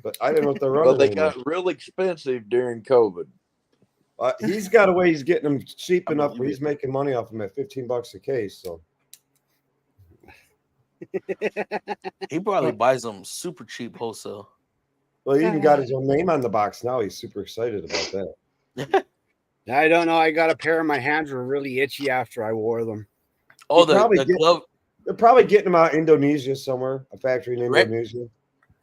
but I didn't know what they're running. Well, they anymore. got real expensive during COVID. He's got a way he's getting them cheap enough where he's making money off them at $15 a case. So He probably buys them super cheap wholesale. well, he even got his own name on the box now. He's super excited about that. I don't know. I got a pair. My hands were really itchy after I wore them. Oh, the glove. They're probably getting them out of Indonesia somewhere, a factory in Indonesia.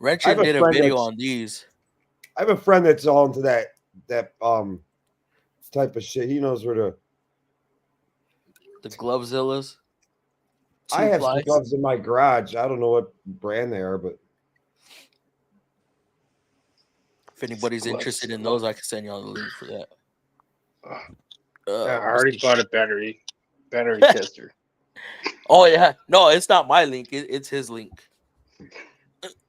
Wrenching did a video on these. I have a friend that's all into that type of shit. He knows where the Glovezillas. I have some gloves in my garage. I don't know what brand they are, but if anybody's interested in those, I can send you all the link for that. I already bought a battery tester. Oh yeah, no, it's not my link. It's his link.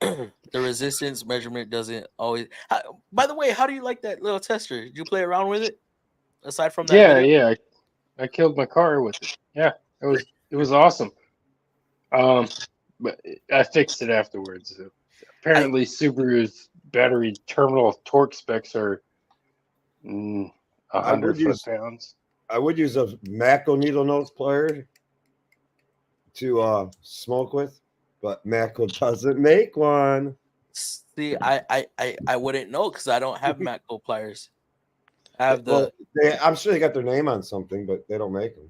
The resistance measurement doesn't always. By the way, how do you like that little tester? Did you play around with it? Aside from that, Yeah. I killed my car with it. Yeah, it was awesome. But I fixed it afterwards. Apparently, Subaru's battery terminal torque specs are 100 foot-pounds. I would use a Mako needle nose plier to smoke with, but Mako doesn't make one. See, I wouldn't know because I don't have Mako pliers. I have I'm sure they got their name on something, but they don't make them.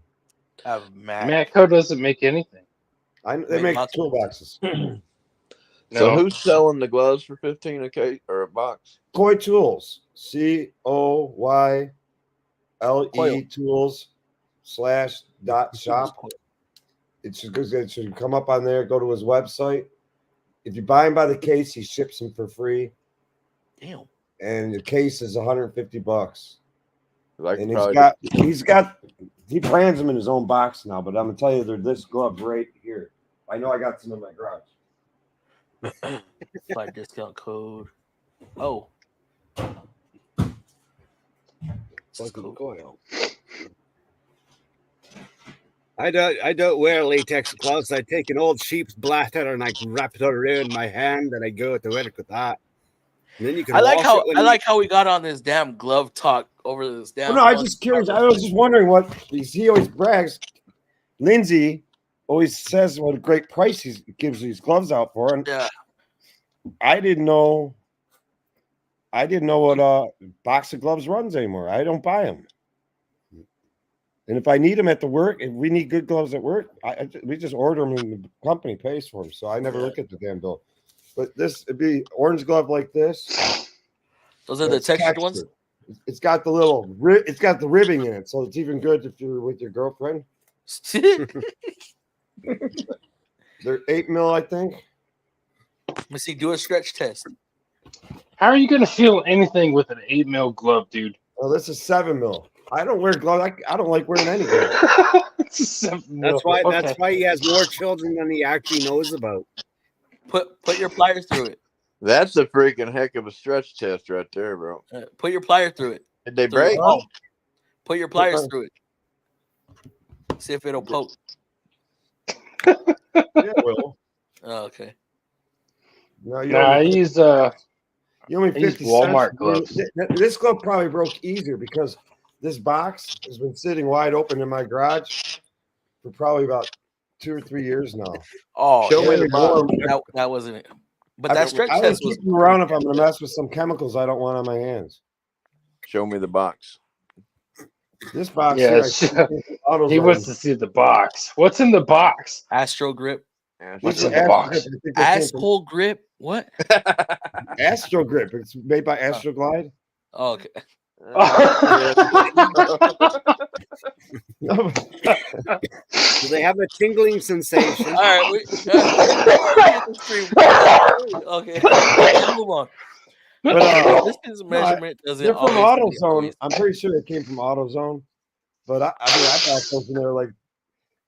I have Mako doesn't make anything. They make toolboxes. So who's selling the gloves for $15 a case or a box? Koi Tools, COYLE Tools /.shop. It should come up on there. Go to his website. If you buy him by the case, he ships them for free. Damn. And the case is $150. And he brands them in his own box now. But I'm gonna tell you, they're this glove right here. I know I got some in my garage. Flight discount code. Oh. What's the coil? I don't wear latex gloves. I take an old sheep's bladder and I wrap it around my hand and I go to work with that. And then you can I like wash how we got on this damn glove talk over this damn. Well, no, I'm just curious. I was just wondering what he always brags. Lindsay always says what a great price he gives these gloves out for, and yeah, I didn't know what a box of gloves runs anymore. I don't buy them. And if I need them at the work, if we need good gloves at work, we just order them and the company pays for them. So I never look at the damn bill. But it'd be orange glove like this. Those are the textured ones. It's got the it's got the ribbing in it, so it's even good if you're with your girlfriend. They're 8 mil, I think. Let me see. Do a stretch test. How are you gonna feel anything with an 8 mil glove, dude? Oh, this is 7 mil. I don't wear gloves. I don't like wearing any gloves. That's why. Okay. That's why he has more children than he actually knows about. Put your pliers through it. That's a freaking heck of a stretch test right there, bro. Put your plier through it. Did they break? Oh. Put your pliers through it. See if it'll poke. Yeah, it will. Oh, okay. No, I use you only 50 Walmart cents. gloves. This glove probably broke easier because this box has been sitting wide open in my garage for probably about 2 or 3 years now. Oh, show me the box. That wasn't it. But that stretch I test would was keep them around if I'm going to mess with some chemicals I don't want on my hands. Show me the box. This box, yes. He wants to see the box. What's in the box? Astro Grip. What's in the box? Asshole Grip. What? Astro Grip. It's made by Astro Glide. Oh, okay. Do they have a tingling sensation? All right. Okay. Let's move on. But, this is measurement. They're from AutoZone. I'm pretty sure they came from AutoZone. But I bought those in there like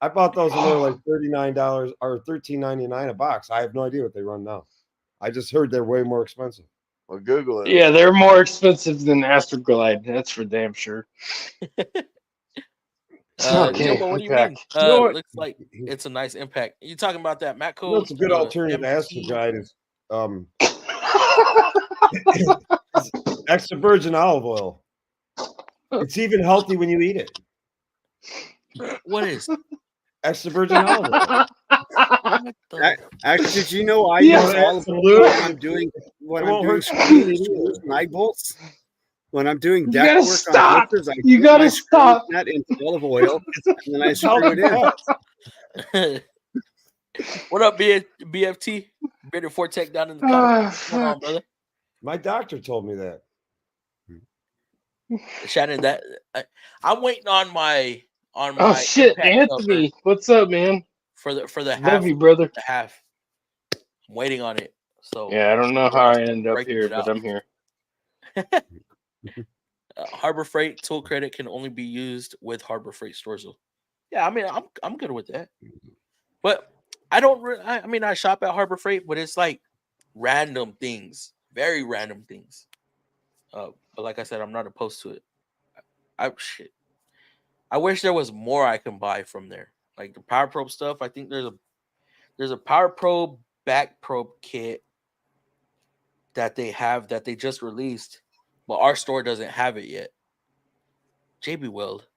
$39 or $13.99 a box. I have no idea what they run now. I just heard they're way more expensive. Well, Google it. Yeah, they're more expensive than Astroglide. That's for damn sure. Jumbo, what do you mean? Looks like it's a nice impact. You talking about that Matco? It's a good alternative to Astroglide is extra virgin olive oil. It's even healthy when you eat it. What is extra virgin olive oil? Actually, did you know I use olive oil when I'm doing screws and eye bolts? When I'm doing deck work on lifters, I put my screw net into olive oil and then I screw it in. What up, BFT? Better Fortec down in the comments. Come on, brother. My doctor told me that. Shannon, I'm waiting on my oh shit, Anthony, what's up, man? For the half, love you, brother. The half. I'm waiting on it. So yeah, I don't know how I ended up here, but I'm here. Harbor Freight tool credit can only be used with Harbor Freight stores. Yeah, I mean, I'm good with that. But I don't. I mean, I shop at Harbor Freight, but it's like random things, very random things. But like I said, I'm not opposed to it. I wish there was more I can buy from there. Like the Power Probe stuff. I think there's a Power Probe back probe kit that they have that they just released, but our store doesn't have it yet. JB Weld.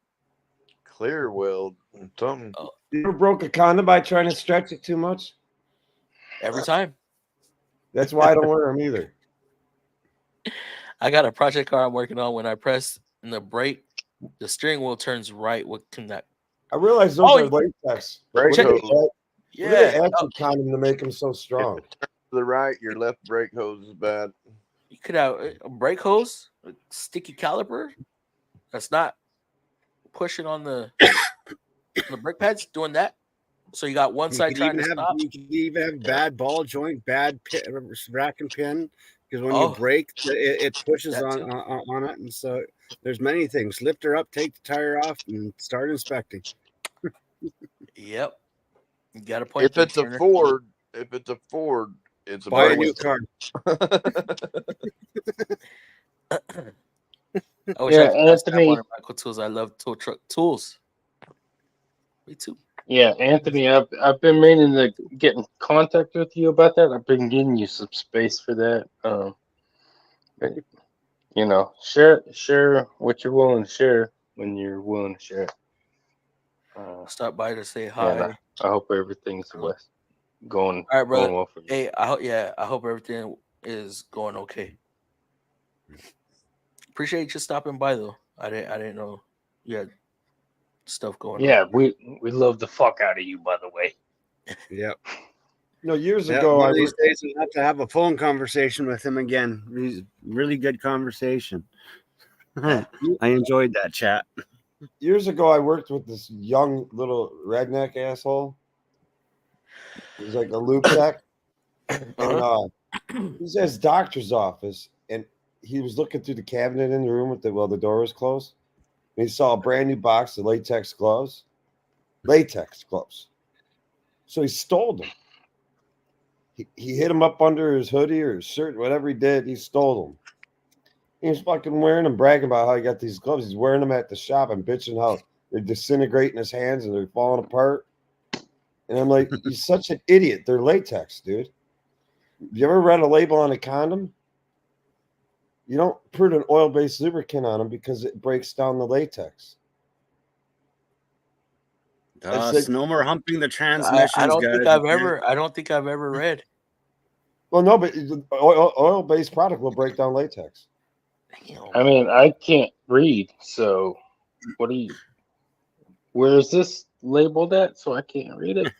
Clear Weld. Something. You ever broke a condom by trying to stretch it too much? Every time. That's why I don't wear them either. I got a project car I'm working on. When I press in the brake, the steering wheel turns right. What can that? I realize those are latex. Yeah, they add some condom to make them so strong. To the right, your left brake hose is bad. You could have a brake hose, a sticky caliper. That's not pushing on the brake pads. Doing that, so you got one side trying to stop. You can even have bad ball joint, bad rack and pin, because when you brake, it pushes on it, and so there's many things. Lift her up, take the tire off, and start inspecting. Yep, you got a point. If it's a Ford, It's a Buy a brand new car. I wish I Yeah, could have Snap-on Anthony. and Michael tools. I love tool truck tools. Me too. Yeah, Anthony. I've been meaning to get in contact with you about that. I've been giving you some space for that. But, you know, share what you're willing to share when you're willing to share. Stop by to say Yeah, hi. I hope everything's going All right, brother. well for you. Hey, I hope everything is going okay. Appreciate you stopping by though. I didn't know you had stuff going on. Yeah, we love the fuck out of you, by the way. Yep. No, years Yeah, ago, one of these days we'll have to have a phone conversation with him again. He's really good conversation. I enjoyed that chat. Years ago, I worked with this young little redneck asshole. He's like a lube tech, and he's at his doctor's office, and he was looking through the cabinet in the room while the door was closed, and he saw a brand new box of latex gloves. So he stole them. He hid them up under his hoodie or his shirt, whatever he did. He stole them. He was fucking wearing them, bragging about how he got these gloves. He's wearing them at the shop and bitching how they're disintegrating his hands and they're falling apart. And I'm like, you're such an idiot. They're latex, dude. You ever read a label on a condom? You don't put an oil-based lubricant on them because it breaks down the latex. It's No more humping the transmissions, I don't guys. think I've ever read. Well, no, but oil-based product will break down latex. Damn. I mean, I can't read, so where is this labeled at? So I can't read it.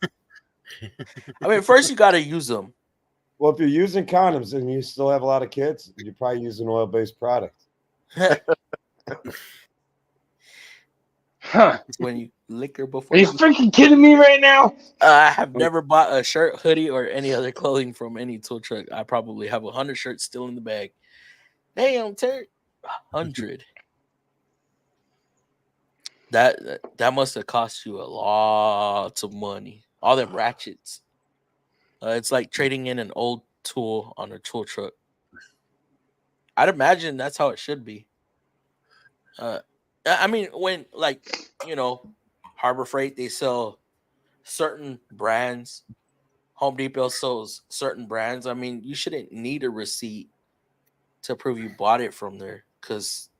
I mean, first you got to use them. Well, if you're using condoms and you still have a lot of kids, you probably use an oil-based product. Huh? When you liquor before Are you freaking kidding me right now? I have never bought a shirt, hoodie, or any other clothing from any tool truck. I probably have 100 shirts still in the bag. Damn, Terry, 100. That must have cost you a lot of money. All them ratchets. It's like trading in an old tool on a tool truck. I'd imagine that's how it should be. I mean, when Harbor Freight, they sell certain brands. Home Depot sells certain brands. I mean, you shouldn't need a receipt to prove you bought it from there because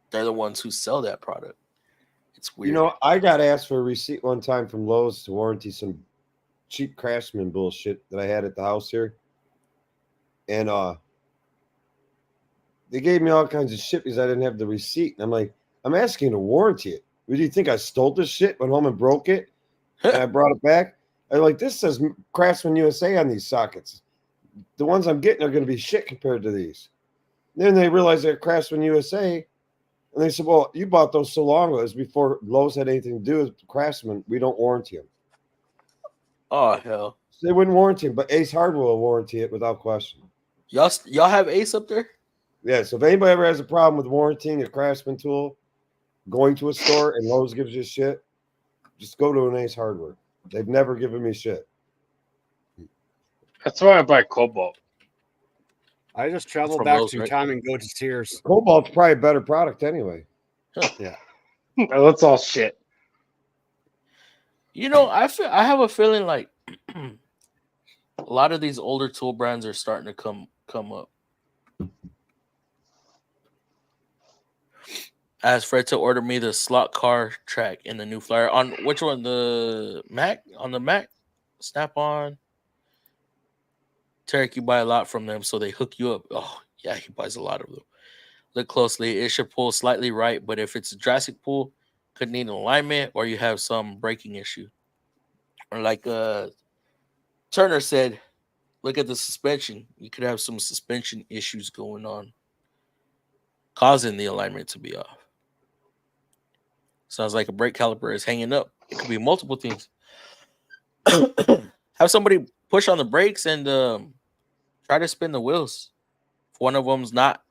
they're the ones who sell that product. It's weird. You know, I got asked for a receipt one time from Lowe's to warranty some cheap Craftsman bullshit that I had at the house here. And they gave me all kinds of shit because I didn't have the receipt. And I'm like, I'm asking to warranty it. What, do you think I stole this shit, went home and broke it, and I brought it back? I'm like, this says Craftsman USA on these sockets. The ones I'm getting are going to be shit compared to these. Then they realized they're Craftsman USA. And they said, well, you bought those so long ago. It was before Lowe's had anything to do with Craftsman. We don't warranty them. Oh, hell. So they wouldn't warranty them, but Ace Hardware will warranty it without question. Y'all have Ace up there? Yeah, so if anybody ever has a problem with warranting a Craftsman tool, going to a store and Lowe's gives you shit, just go to an Ace Hardware. They've never given me shit. That's why I buy Cobalt. I just travel From back Lowe's, through right? town and go to Sears. Cobalt's probably a better product anyway. Yeah. That's all shit. You know, I have a feeling like a lot of these older tool brands are starting to come up. I asked Fred to order me the slot car track in the new flyer. On which one? The Mac? On the Mac? Snap-on. Tarek, you buy a lot from them, so they hook you up. Oh, yeah, he buys a lot of them. Look closely. It should pull slightly right, but if it's a drastic pull, could need an alignment or you have some braking issue. Or like Turner said, look at the suspension. You could have some suspension issues going on, causing the alignment to be off. Sounds like a brake caliper is hanging up. It could be multiple things. Have somebody push on the brakes and try to spin the wheels. If one of them's not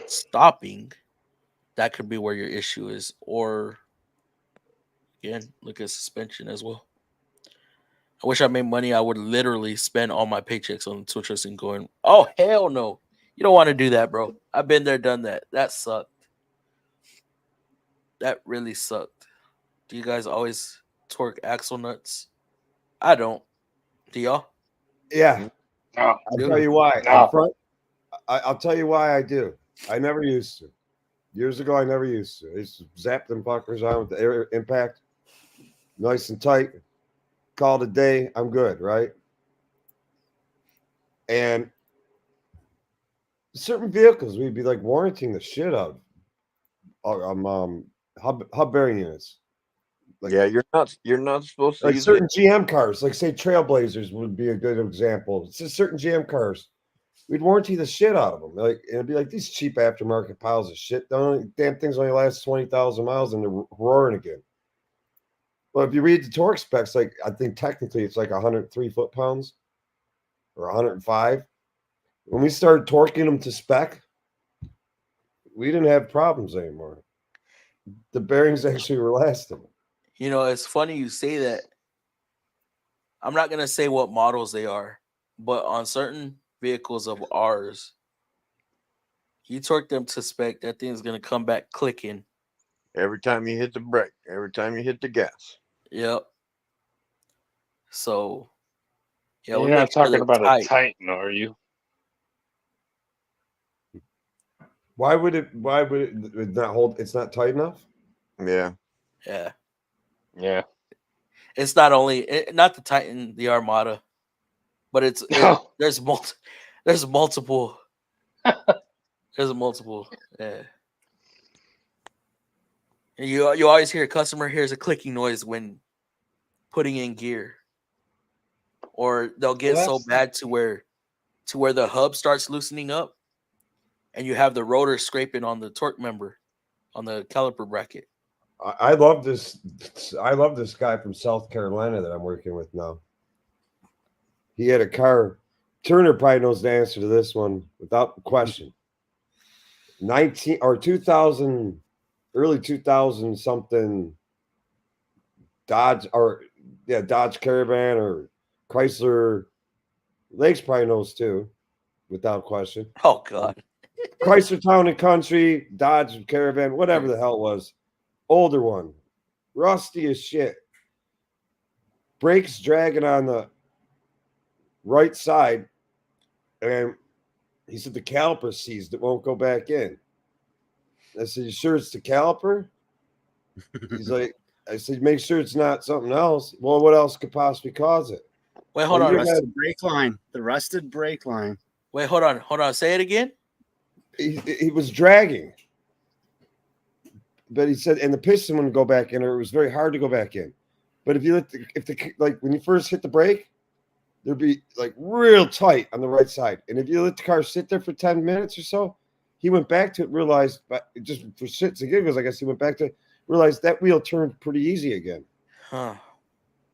stopping, that could be where your issue is. Or, again, look at suspension as well. I wish I made money. I would literally spend all my paychecks on tool trucks and going, oh, hell no. You don't want to do that, bro. I've been there, done that. That sucked. That really sucked. Do you guys always torque axle nuts? I don't. Do y'all? Yeah, No, I'll tell you why. No. Up front, I'll tell you why I do. I never used to. Years ago, I never used to. I used to zap them fuckers on with the air impact, nice and tight. Call it a day. I'm good, right? And certain vehicles, we'd be like warranting the shit out of hub bearing units. Like, Yeah, you're not supposed to like use certain GM cars, like say Trailblazers would be a good example. It's just certain GM cars. We'd warranty the shit out of them. Like it'd be like these cheap aftermarket piles of shit. Damn things only last 20,000 miles and they're roaring again. But if you read the torque specs, like I think technically it's like 103 foot-pounds or 105. When we started torquing them to spec, we didn't have problems anymore. The bearings actually were lasting. You know, it's funny you say that. I'm not going to say what models they are, but on certain vehicles of ours, you torque them to spec, that thing's going to come back clicking. every time you hit the brake, every time you hit the gas. Yep. So, yeah, You're we not make sure talking they're about tight. a Titan, are you? Why would it not hold? It's not tight enough? Yeah. Yeah. Yeah. It's not only not the Titan, the Armada, but No. there's multiple. There's multiple. Yeah. And you always hear a customer hears a clicking noise when putting in gear, or they'll get so bad to where the hub starts loosening up, and you have the rotor scraping on the torque member, on the caliper bracket. I love this. I love this guy from South Carolina that I'm working with now. He had a car. Turner probably knows the answer to this one without question. 2000, early 2000 something Dodge Caravan or Chrysler. Lakes probably knows too, without question. Oh God. Chrysler Town and Country, Dodge Caravan, whatever the hell it was. Older one. Rusty as shit. Brakes dragging on the right side. And he said the caliper seized. It won't go back in. I said, you sure it's the caliper? He's like, I said, make sure it's not something else. Well, what else could possibly cause it? Wait, hold on. Rusted brake line. The rusted brake line. Wait, hold on. Say it again. He was dragging. But he said, and the piston wouldn't go back in, or it was very hard to go back in. But if you like when you first hit the brake, there'd be like real tight on the right side. And if you let the car sit there for 10 minutes or so, he went back to it, realized, but just for shits and giggles, I guess he went back to realize that wheel turned pretty easy again. Huh.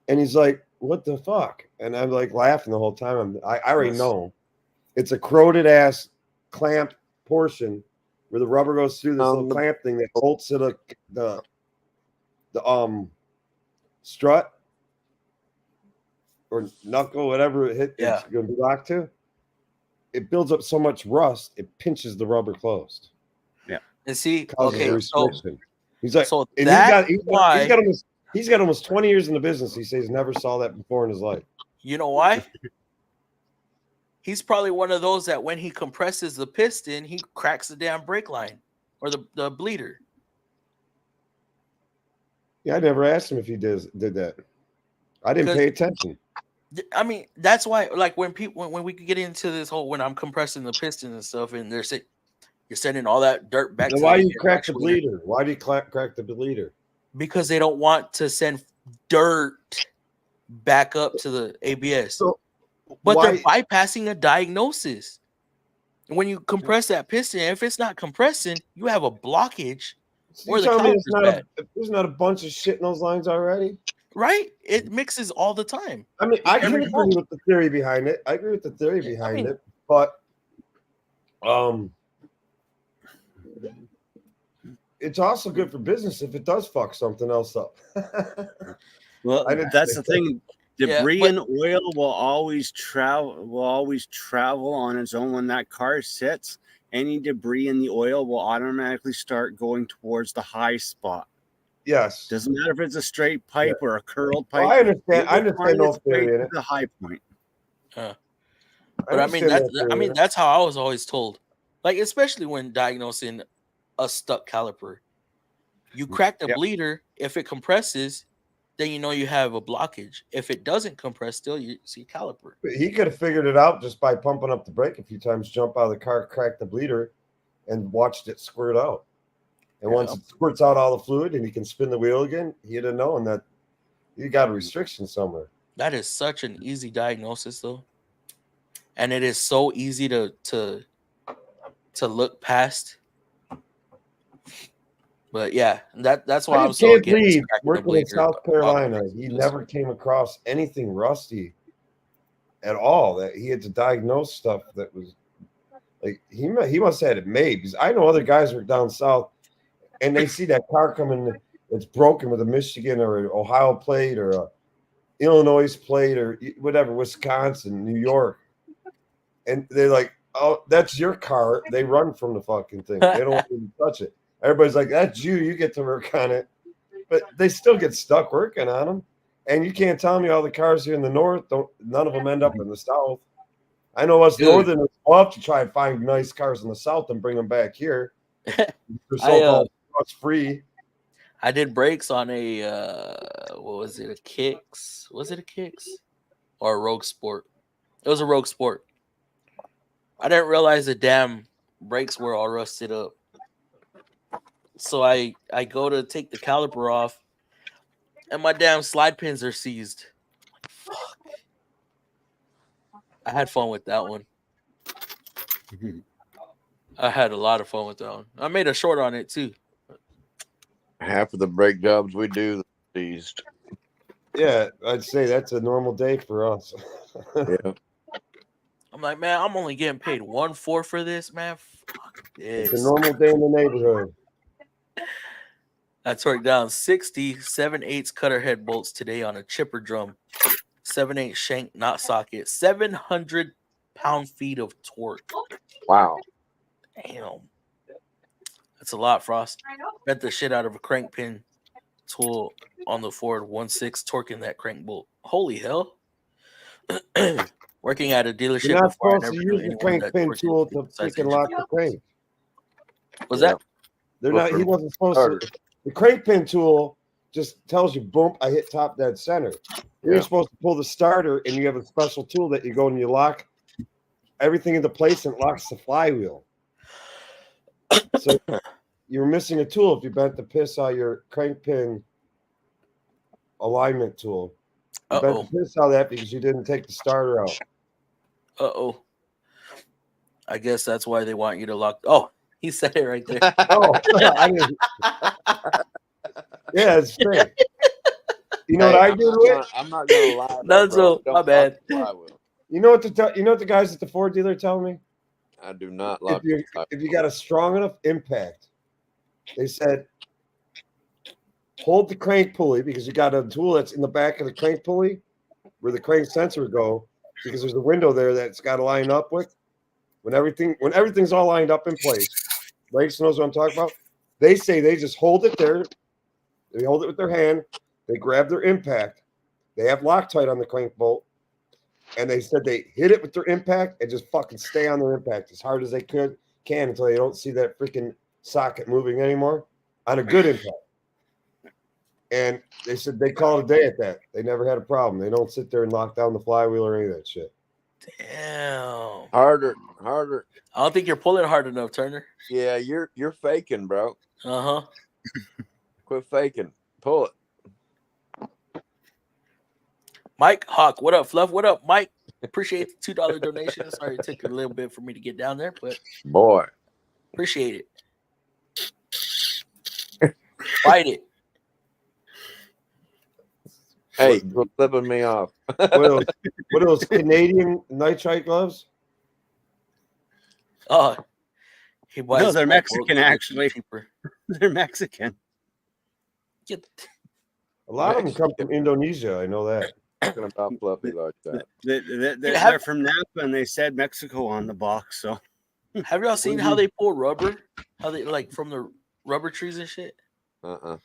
And he's like, what the fuck? And I'm like laughing the whole time. I already know. It's a corroded ass clamp portion where the rubber goes through this little clamp thing that bolts to the strut or knuckle, whatever it hit, it's going to be locked to. It builds up so much rust, it pinches the rubber closed. Yeah. And see, okay, so he's like, so and he's got almost 20 years in the business. He says never saw that before in his life. You know why? He's probably one of those that when he compresses the piston, he cracks the damn brake line or the bleeder. Yeah, I never asked him if he did that. I didn't pay attention. I mean, that's why, like, when we get into this whole, when I'm compressing the piston and stuff, and you're sending all that dirt back. Why do you crack the bleeder? Why do you crack the bleeder? Because they don't want to send dirt back up to the ABS. But they're bypassing a diagnosis. When you compress that piston, if it's not compressing, you have a blockage. So or there's not a bunch of shit in those lines already, right? It mixes all the time. I mean, I can agree with the theory behind it. But it's also good for business if it does fuck something else up. Well, that's the thing. Debris but- and oil will always travel on its own when that car sits. Any debris in the oil will automatically start going towards the high spot. Yes. Doesn't matter if it's a straight pipe or a curled pipe. Well, I understand. it I will understand find those its way theory in to it. the high point. But I mean, understand that theory in it. that's how I was always told. Like, especially when diagnosing a stuck caliper, you crack the Yep. bleeder. If it compresses, then you know you have a blockage. If it doesn't compress, still you see caliper. He could have figured it out just by pumping up the brake a few times, jump out of the car, crack the bleeder, and watched it squirt out. And once it squirts out all the fluid and he can spin the wheel again, he'd have known that you got a restriction somewhere. That is such an easy diagnosis, though, and it is so easy to look past. But yeah, that's why I I'm just so can't against believe cracking the working in bleeder. South Carolina, he never came across anything rusty at all. That he had to diagnose stuff that was like he must have had it made, because I know other guys were down south and they see that car coming that's broken with a Michigan or an Ohio plate or a Illinois plate or whatever, Wisconsin, New York, and they're like, "Oh, that's your car." They run from the fucking thing. They don't even touch it. Everybody's like, "That's you. You get to work on it," but they still get stuck working on them. And you can't tell me all the cars here in the north none of them end up in the south. I know us northerners love to try and find nice cars in the south and bring them back here. They're so-called free. I did brakes on a what was it? A Kicks? Was it a Kicks or a Rogue Sport? It was a Rogue Sport. I didn't realize the damn brakes were all rusted up. So I go to take the caliper off, and my damn slide pins are seized. Fuck. I had fun with that one. I had a lot of fun with that one. I made a short on it too. Half of the brake jobs we do seized. Yeah, I'd say that's a normal day for us. Yeah. I'm like, man, I'm only getting paid 1.4 for this, man. Fuck It's this. a normal day in the neighborhood. I torqued down 60 7/8 cutter head bolts today on a chipper drum. 7/8 shank knot socket. 700 pound-feet of torque. Wow. Damn. That's a lot, Frost. Bent the shit out of a crank pin tool on the Ford 1.6, torquing that crank bolt. Holy hell. Working at a dealership. You're not before, I supposed to never knew use the anyone crank that pin torqued tool it to besides freaking lock the engineers. crank. Was that? They're not. He wasn't supposed to. The crank pin tool just tells you, boom, I hit top dead center. You're supposed to pull the starter, and you have a special tool that you go and you lock everything into place and it locks the flywheel. So you're missing a tool if you bent the piss out your crank pin alignment tool. You bent the piss out of that because you didn't take the starter out. I guess that's why they want you to lock. Oh, he said it right there. I didn't. Yeah, it's great. You know what I do to it? I'm not gonna lie. Nunzo, my bad. You know what the guys at the Ford dealer tell me? I do not lock. If you got a strong enough impact, they said hold the crank pulley, because you got a tool that's in the back of the crank pulley where the crank sensor would go, because there's a window there that's got to line up with. When everything's all lined up in place, Brakes knows what I'm talking about. They say they just hold it there. They hold it with their hand. They grab their impact. They have Loctite on the crank bolt. And they said they hit it with their impact and just fucking stay on their impact as hard as they can until they don't see that freaking socket moving anymore on a good impact. And they said they called a day at that. They never had a problem. They don't sit there and lock down the flywheel or any of that shit. Damn. Harder. I don't think you're pulling hard enough, Turner. Yeah, you're faking, bro. Uh-huh. Quit faking. Pull it. Mike Hawk, what up, Fluff? What up, Mike? Appreciate the $2 donation. Sorry it took a little bit for me to get down there, but boy, appreciate it. Fight it. Hey, quit flipping me off. What are those Canadian nitrite gloves? Oh, he buys. No, they're Mexican, actually. Cheaper. They're Mexican. Get A lot of them come from Indonesia. I know that. talking about fluffy like that. They're from Napa, and they said Mexico on the box. So, have y'all seen how they pull rubber? How they like from the rubber trees and shit? That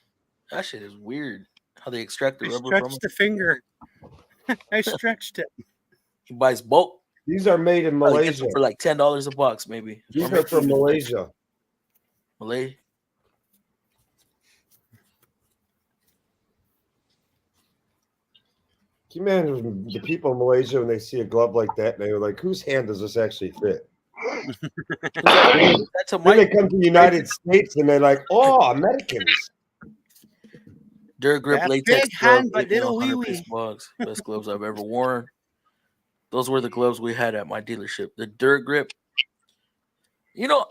shit is weird. How they extract the rubber from stretched the finger. I stretched it. He buys bulk. These are made in Probably gets Malaysia. them for like $10 a box, maybe. These are from Malaysia. Malay. Can you imagine the people in Malaysia when they see a glove like that, and they're like, "Whose hand does this actually fit?" That's a Then they come to the United States and they're like, "Oh, Americans." Dirt grip That latex big hand, gloves, but little 100-piece box. Best gloves I've ever worn. Those were the gloves we had at my dealership. The dirt grip. You know,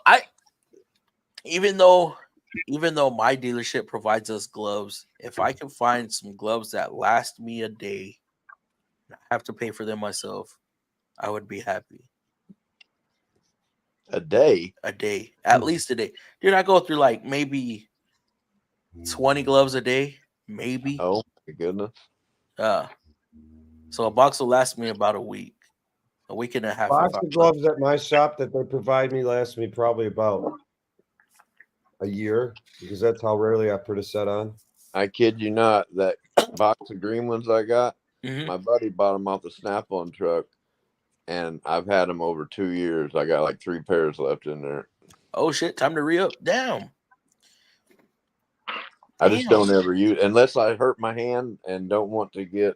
even though my dealership provides us gloves, if I can find some gloves that last me a day, I have to pay for them myself, I would be happy. A day? A day. At least a day. Dude, I go through like maybe 20 gloves a day. Maybe. Oh my goodness. So a box will last me about a week and a half. Box of gloves at my shop that they provide me lasts me probably about a year, because that's how rarely I put a set on. I kid you not, that box of green ones I got, my buddy bought them off the Snap-on truck, and I've had them over 2 years. I got like 3 pairs left in there. Oh shit! Time to re-up. Damn. I just don't ever use, unless I hurt my hand and don't want to get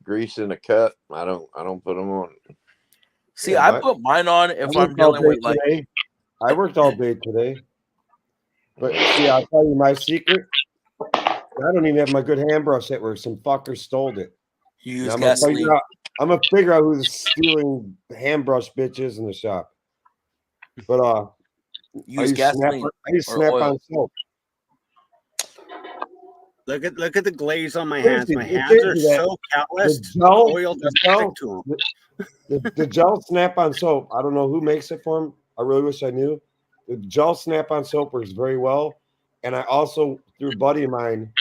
grease in a cut. I don't put them on. See, yeah, I put mine on if I'm dealing with like. I worked all day today, but see, I'll tell you my secret. I don't even have my good hand brush yet, where some fucker stole it. You use gasoline. I'm gonna figure out who's stealing hand brush bitches in the shop. But use gasoline. I use Snap-on soap. Look at the glaze on my hands. My hands are so callous. The gel Snap-on soap. I don't know who makes it for them. I really wish I knew. The gel Snap-on soap works very well, and I also, through a buddy of mine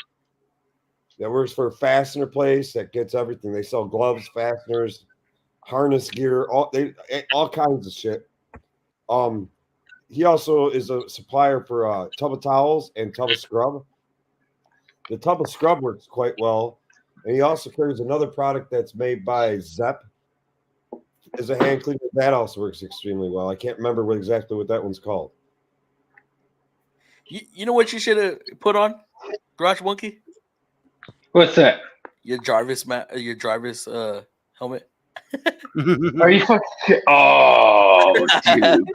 that works for a fastener place that gets everything. They sell gloves, fasteners, harness gear, all kinds of shit. He also is a supplier for tub of towels and tub of scrub. The tub of scrub works quite well, and he also carries another product that's made by Zepp. As a hand cleaner, that also works extremely well. I can't remember exactly what that one's called. You know what you should have put on, Garage Monkey? What's that? Your driver's helmet. Are you fucking? Oh, dude!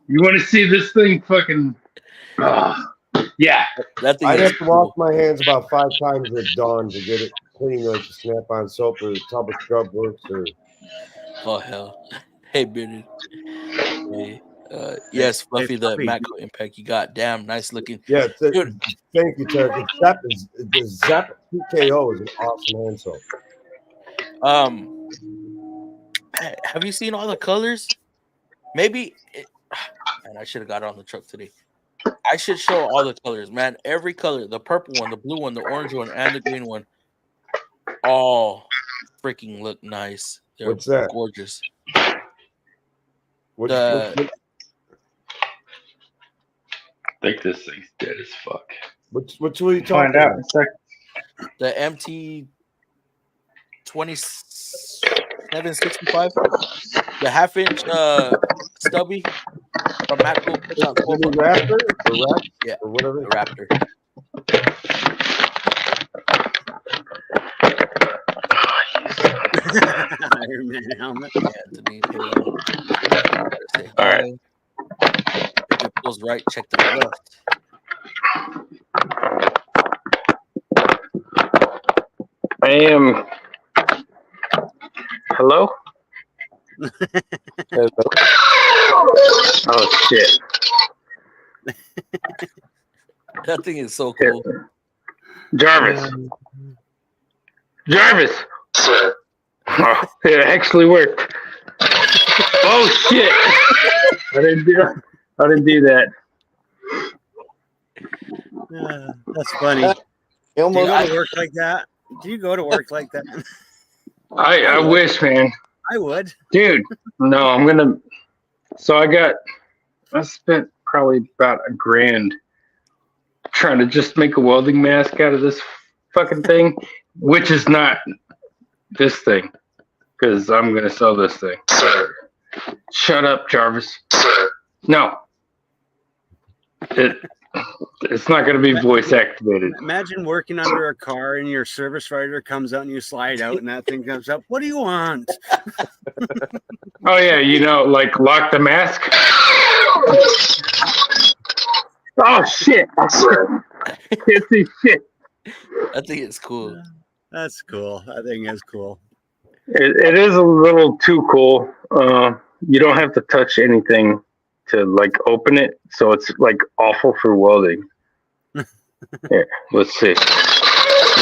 You want to see this thing? Fucking. Yeah. That thing I'd have to wash my hands about 5 times at dawn to get it clean, like the Snap-on soap or the tub of scrub works. Oh hell! Hey, Bennett. Hey, yes, Fluffy, the macro impact you got. Damn, nice looking. Yeah, thank you, Tarek. The Zepp PKO is an awesome hand soap. Have you seen all the colors? Maybe. Man, I should have got it on the truck today. I should show all the colors, man. Every color, the purple one, the blue one, the orange one, and the green one, all freaking look nice. They're What's that? Gorgeous. I think this thing's dead as fuck. Which will you find out in a second? The MT 2765, the half-inch stubby from Macro. The Raptor? Yeah, or whatever. The Raptor. Iron Man helmet. Anthony. All right. If it pulls right, check the left. I am. Hello? Hello? Oh, shit. That thing is so cool. Jarvis. Oh, it actually worked. Oh, shit. I didn't do that. That's funny. It almost work like that. Do you go to work like that? I wish, man. I would. Dude, no, I spent probably about $1,000 trying to just make a welding mask out of this fucking thing, which is not this thing, because I'm going to sell this thing. Shut up, Jarvis. No. It's not going to be voice activated. Imagine working under a car and your service writer comes out and you slide out and that thing comes up. What do you want? Oh, yeah, like lock the mask. Oh, shit. Can't see shit. I think it's cool. That's cool. That thing is cool. It is a little too cool. You don't have to touch anything to like open it, so it's like awful for welding. Yeah, let's see.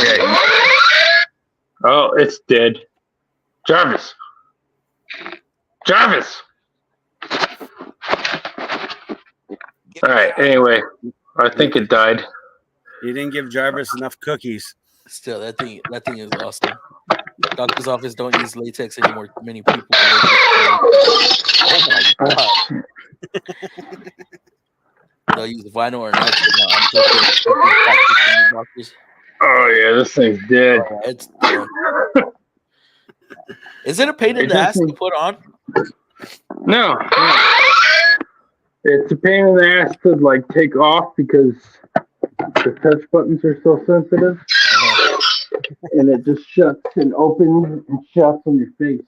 Yeah. Oh, it's dead. Jarvis. All right. Anyway, I think it died. You didn't give Jarvis enough cookies. Still, that thing is awesome. Doctor's office don't use latex anymore. Many people. Oh my god. They'll use vinyl or nitrile now. Oh yeah, this thing's dead. It's dead. Is it a pain in the ass to put on? No. It's a pain in the ass to like take off because the touch buttons are so sensitive. And it just shuts and opens and shuts on your face.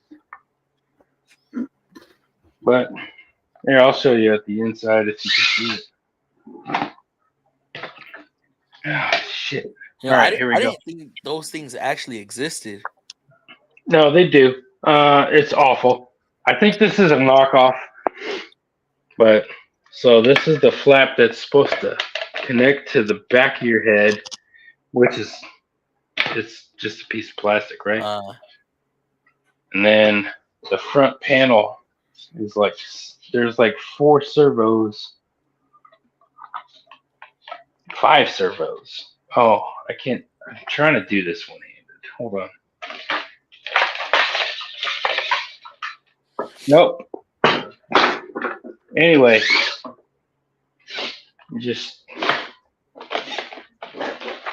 But here, I'll show you at the inside if you can see it. Ah, shit. All right, here we go. I didn't think those things actually existed. No, they do. It's awful. I think this is a knockoff. But so this is the flap that's supposed to connect to the back of your head, which is it's just a piece of plastic, right? And then the front panel is like there's like 4 servos, 5 servos. Oh, I can't. I'm trying to do this one-handed. Hold on. Nope. Anyway, just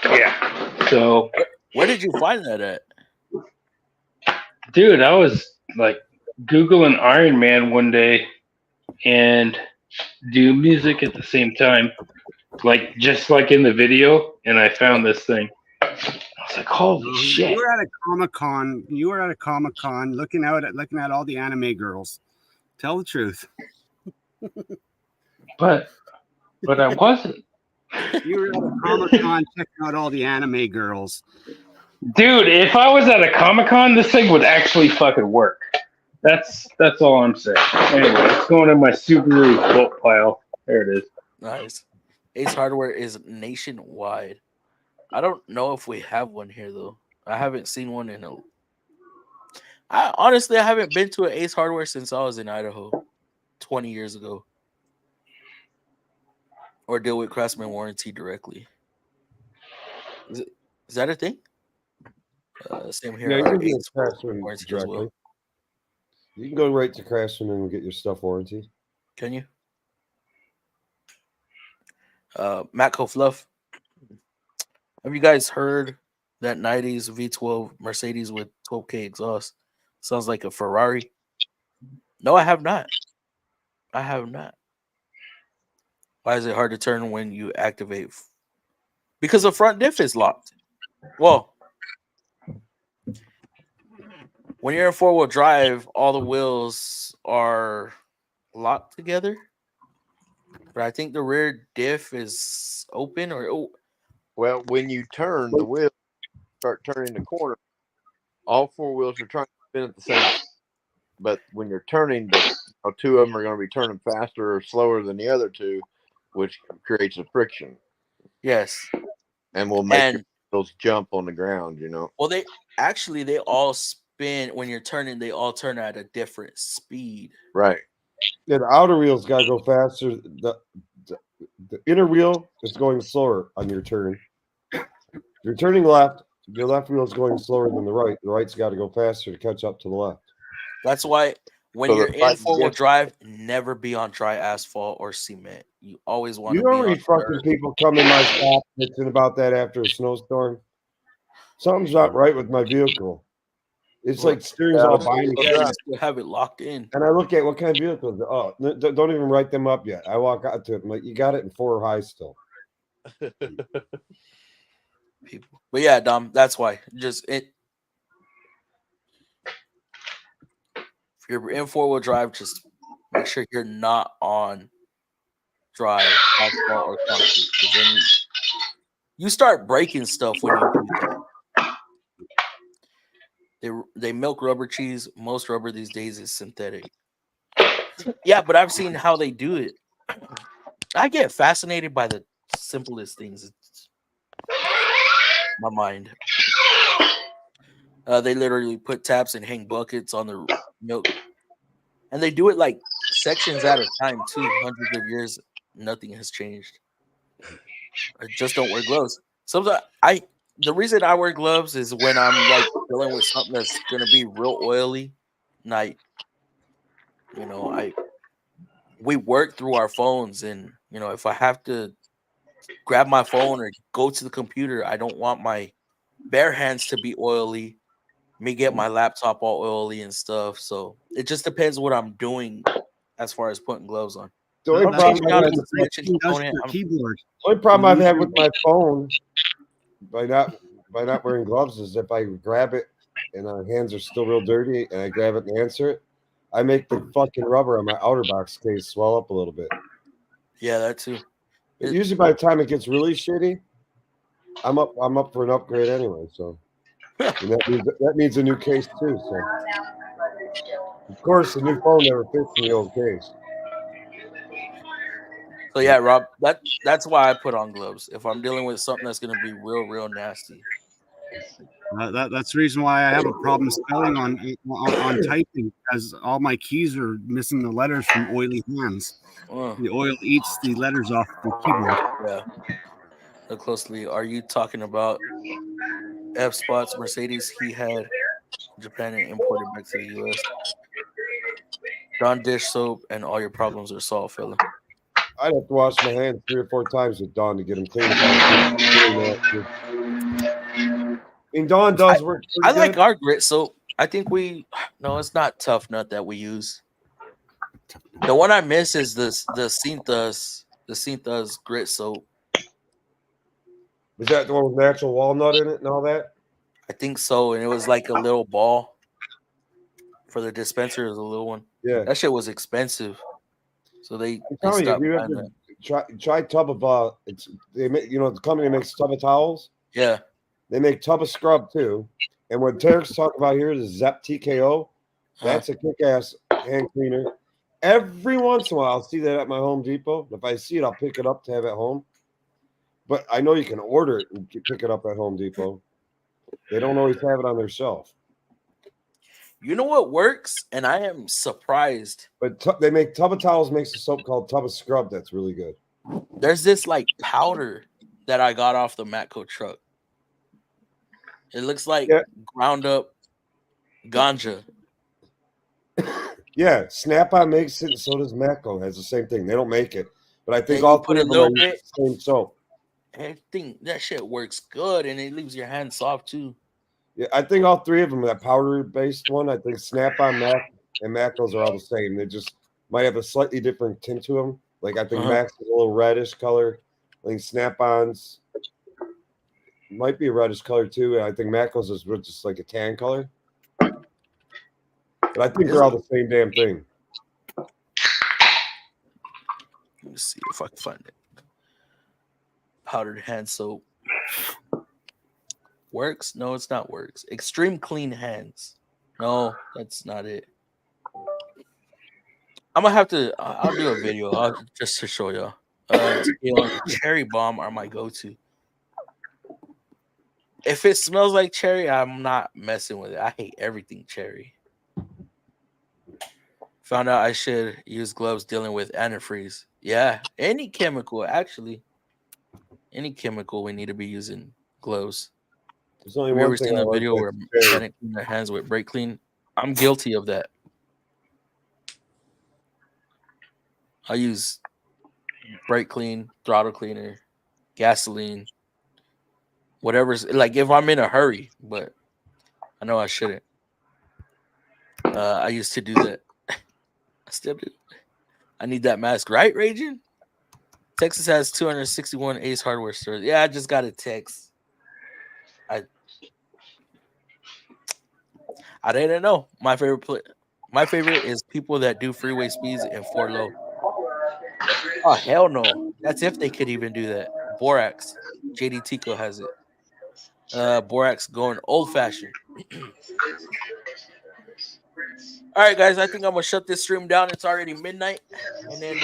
yeah. So, where did you find that at? Dude, I was like Googling Iron Man one day and do music at the same time, like just like in the video, and I found this thing. I was like, "Holy shit!" You were at a Comic-Con. You were at a Comic-Con looking at all the anime girls. Tell the truth. But I wasn't. You were at a Comic-Con checking out all the anime girls. Dude, if I was at a Comic-Con, this thing would actually fucking work. That's all I'm saying. Anyway, it's going in my Subaru bolt pile. There it is. Nice. Ace Hardware is nationwide. I don't know if we have one here though. I haven't seen one in a. I haven't been to an Ace Hardware since I was in Idaho, 20 years ago. Or deal with Craftsman warranty directly. Is that a thing? Same here. Yeah, you can get Ace Craftsman warranty as directly. well. You can go right to Craftsman and get your stuff warranty. Can you? Matco Fluff. Have you guys heard that 90s V12 Mercedes with 12K exhaust? Sounds like a Ferrari. No, I have not. I have not. Why is it hard to turn when you activate? Because the front diff is locked. Well, when you're in 4-wheel drive, all the wheels are locked together. But I think the rear diff is open or well, when you turn the wheel, start turning the corner, all 4 wheels are trying to spin at the same time. But when you're turning, 2 of them are going to be turning faster or slower than the other 2, which creates a friction. Yes. And will make your wheels jump on the ground, you know. Well, they all spin when you're turning, they all turn at a different speed. Right. Yeah, the outer wheel's got to go faster. The inner wheel is going slower on your turn. You're turning left, The left wheel is going slower than the right. The right's got to go faster to catch up to the left. That's why when So you're the in fight four-wheel against- drive, never be on dry asphalt or cement. You always want You to be know on these fucking dirt. people come in my shop bitching about that after a snowstorm. Something's not right with my vehicle. It's Well, like steering's all bindy. Yeah, you still have it locked in. And I look at what kind of vehicles. Oh, don't even write them up yet. I walk out to it. I'm like, you got it in 4 high still. People. But yeah, Dom, that's why. Just it. If you're in four-wheel drive, just make sure you're not on dry asphalt or concrete. 'Cause then you start breaking stuff when you do that. They milk rubber cheese. Most rubber these days is synthetic. Yeah, but I've seen how they do it. I get fascinated by the simplest things. It's my mind. They literally put taps and hang buckets on the milk, and they do it like sections at a time too. Hundreds of years, nothing has changed. I just don't wear gloves. Sometimes the reason I wear gloves is when I'm like dealing with something that's gonna be real oily. And we work through our phones, and if I have to grab my phone or go to the computer, I don't want my bare hands to be oily. Me get my laptop all oily and stuff. So it just depends what I'm doing as far as putting gloves on. The only I'm problem changing I've out had the with my- friction component. Keyboard. only problem I've had with my phone by not wearing gloves is if I grab it and my hands are still real dirty and I grab it and answer it, I make the fucking rubber on my outer box case swell up a little bit. Yeah, that too. But usually by the time it gets really shitty, I'm up for an upgrade anyway. So and that means a new case too. So of course the new phone never fits in the old case. So yeah, Rob, that's why I put on gloves. If I'm dealing with something that's gonna be real nasty. That's the reason why I have a problem spelling on typing, because all my keys are missing the letters from oily hands. The oil eats the letters off the keyboard. Yeah. Look closely. Are you talking about F Spots Mercedes he had Japan and imported back to the US? Dawn dish soap and all your problems are solved, fella. I'd have to wash my hands 3 or 4 times with Dawn to get them clean. And Dawn does work. I like our grit soap. I think no, it's not Tough Nut that we use. The one I miss is the Cinthas grit soap. Is that the one with natural walnut in it and all that? I think so, and it was like a little ball for the dispenser. Is a little one. Yeah, that shit was expensive. So they telling stopped you, you have buying to try Tub of the company makes Tub of towels. Yeah, they make Tub of scrub too. And what Tarek's talking about here is Zep TKO. That's a kick-ass hand cleaner. Every once in a while, I'll see that at my Home Depot. If I see it, I'll pick it up to have at home. But I know you can order it and pick it up at Home Depot. They don't always have it on their shelf. You know what works, and I am surprised. But they make Tub of Towels makes a soap called Tub of Scrub that's really good. There's this like powder that I got off the Matco truck. It looks like ground up ganja. Yeah, Snap-on makes it, and so does Matco. Has the same thing. They don't make it, but I think And all you put three a of them little are bit. the same soap. I think that shit works good, and it leaves your hands soft too. Yeah, I think all three of them, that powder-based one, I think Snap-on, Mac, and Matco's are all the same. They just might have a slightly different tint to them. Like I think Mac's is a little reddish color. I think Snap-on's might be a reddish color too. And I think Matco's is just like a tan color. But I think they're all the same damn thing. Let me see if I can find it. Powdered hand soap. Works? No, it's not works. Extreme clean hands. No, that's not it. I'm gonna have to. I'll do a video just to show y'all. Cherry bomb are my go-to. If it smells like cherry, I'm not messing with it. I hate everything cherry. Found out I should use gloves dealing with antifreeze. Yeah, any chemical, actually. Any chemical, we need to be using gloves. There's only Have you one ever thing seen I the like video where that's very- mechanic clean their hands with brake clean? I'm guilty of that. I use brake clean, throttle cleaner, gasoline, whatever's like if I'm in a hurry, but I know I shouldn't. I used to do that. I still do. I need that mask, right, Raging? Texas has 261 Ace Hardware stores. Yeah, I just got a text. I didn't know. My favorite is people that do freeway speeds in 4 low. Oh hell no! That's if they could even do that. Borax, JD Tico has it. Borax going old fashioned. All right, guys. I think I'm gonna shut this stream down. It's already midnight, and then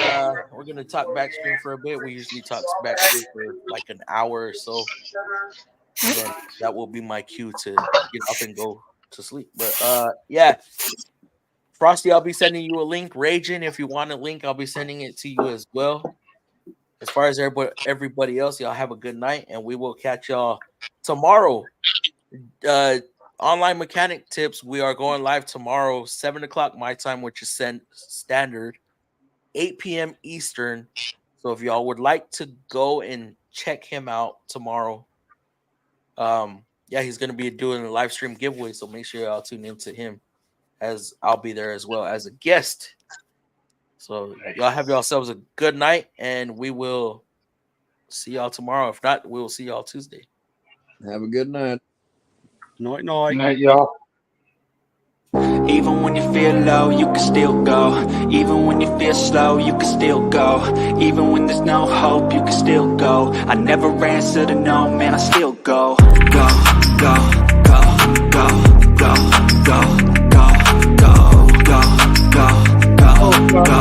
we're gonna talk backstream for a bit. We usually talk backstream for like an hour or so, and then that will be my cue to get up and go to sleep. But yeah, Frosty, I'll be sending you a link. Raging, if you want a link, I'll be sending it to you as well. As far as everybody else, y'all have a good night, and we will catch y'all tomorrow. Online mechanic tips. We are going live tomorrow, 7 o'clock my time, which is standard, 8 p.m. Eastern. So if y'all would like to go and check him out tomorrow, yeah, he's gonna be doing a live stream giveaway. So make sure y'all tune into him, as I'll be there as well as a guest. So y'all have yourselves a good night, and we will see y'all tomorrow. If not, we'll see y'all Tuesday. Have a good night. Night, Good night. night, y'all. Even when you feel low, you can still go. Even when you feel slow, you can still go. Even when there's no hope, you can still go. I never answer to no, man, I still go. Go, go, go, go, go, go, go, go, go, go, go,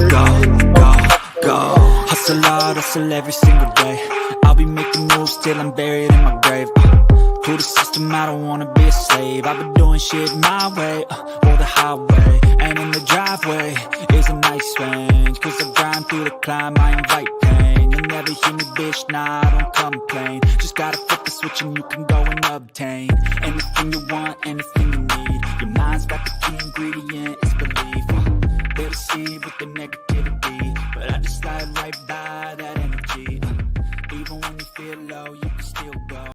go, go. Hustle hard, hustle every single day. I'll be making moves till I'm buried in my grave. To the system, I don't wanna be a slave. I've been doing shit my way, or the highway. And in the driveway is a nice range. Cause I grind through the climb, I invite pain. You'll never hear me, bitch, nah, I don't complain. Just gotta flip the switch and you can go and obtain anything you want, anything you need. Your mind's got the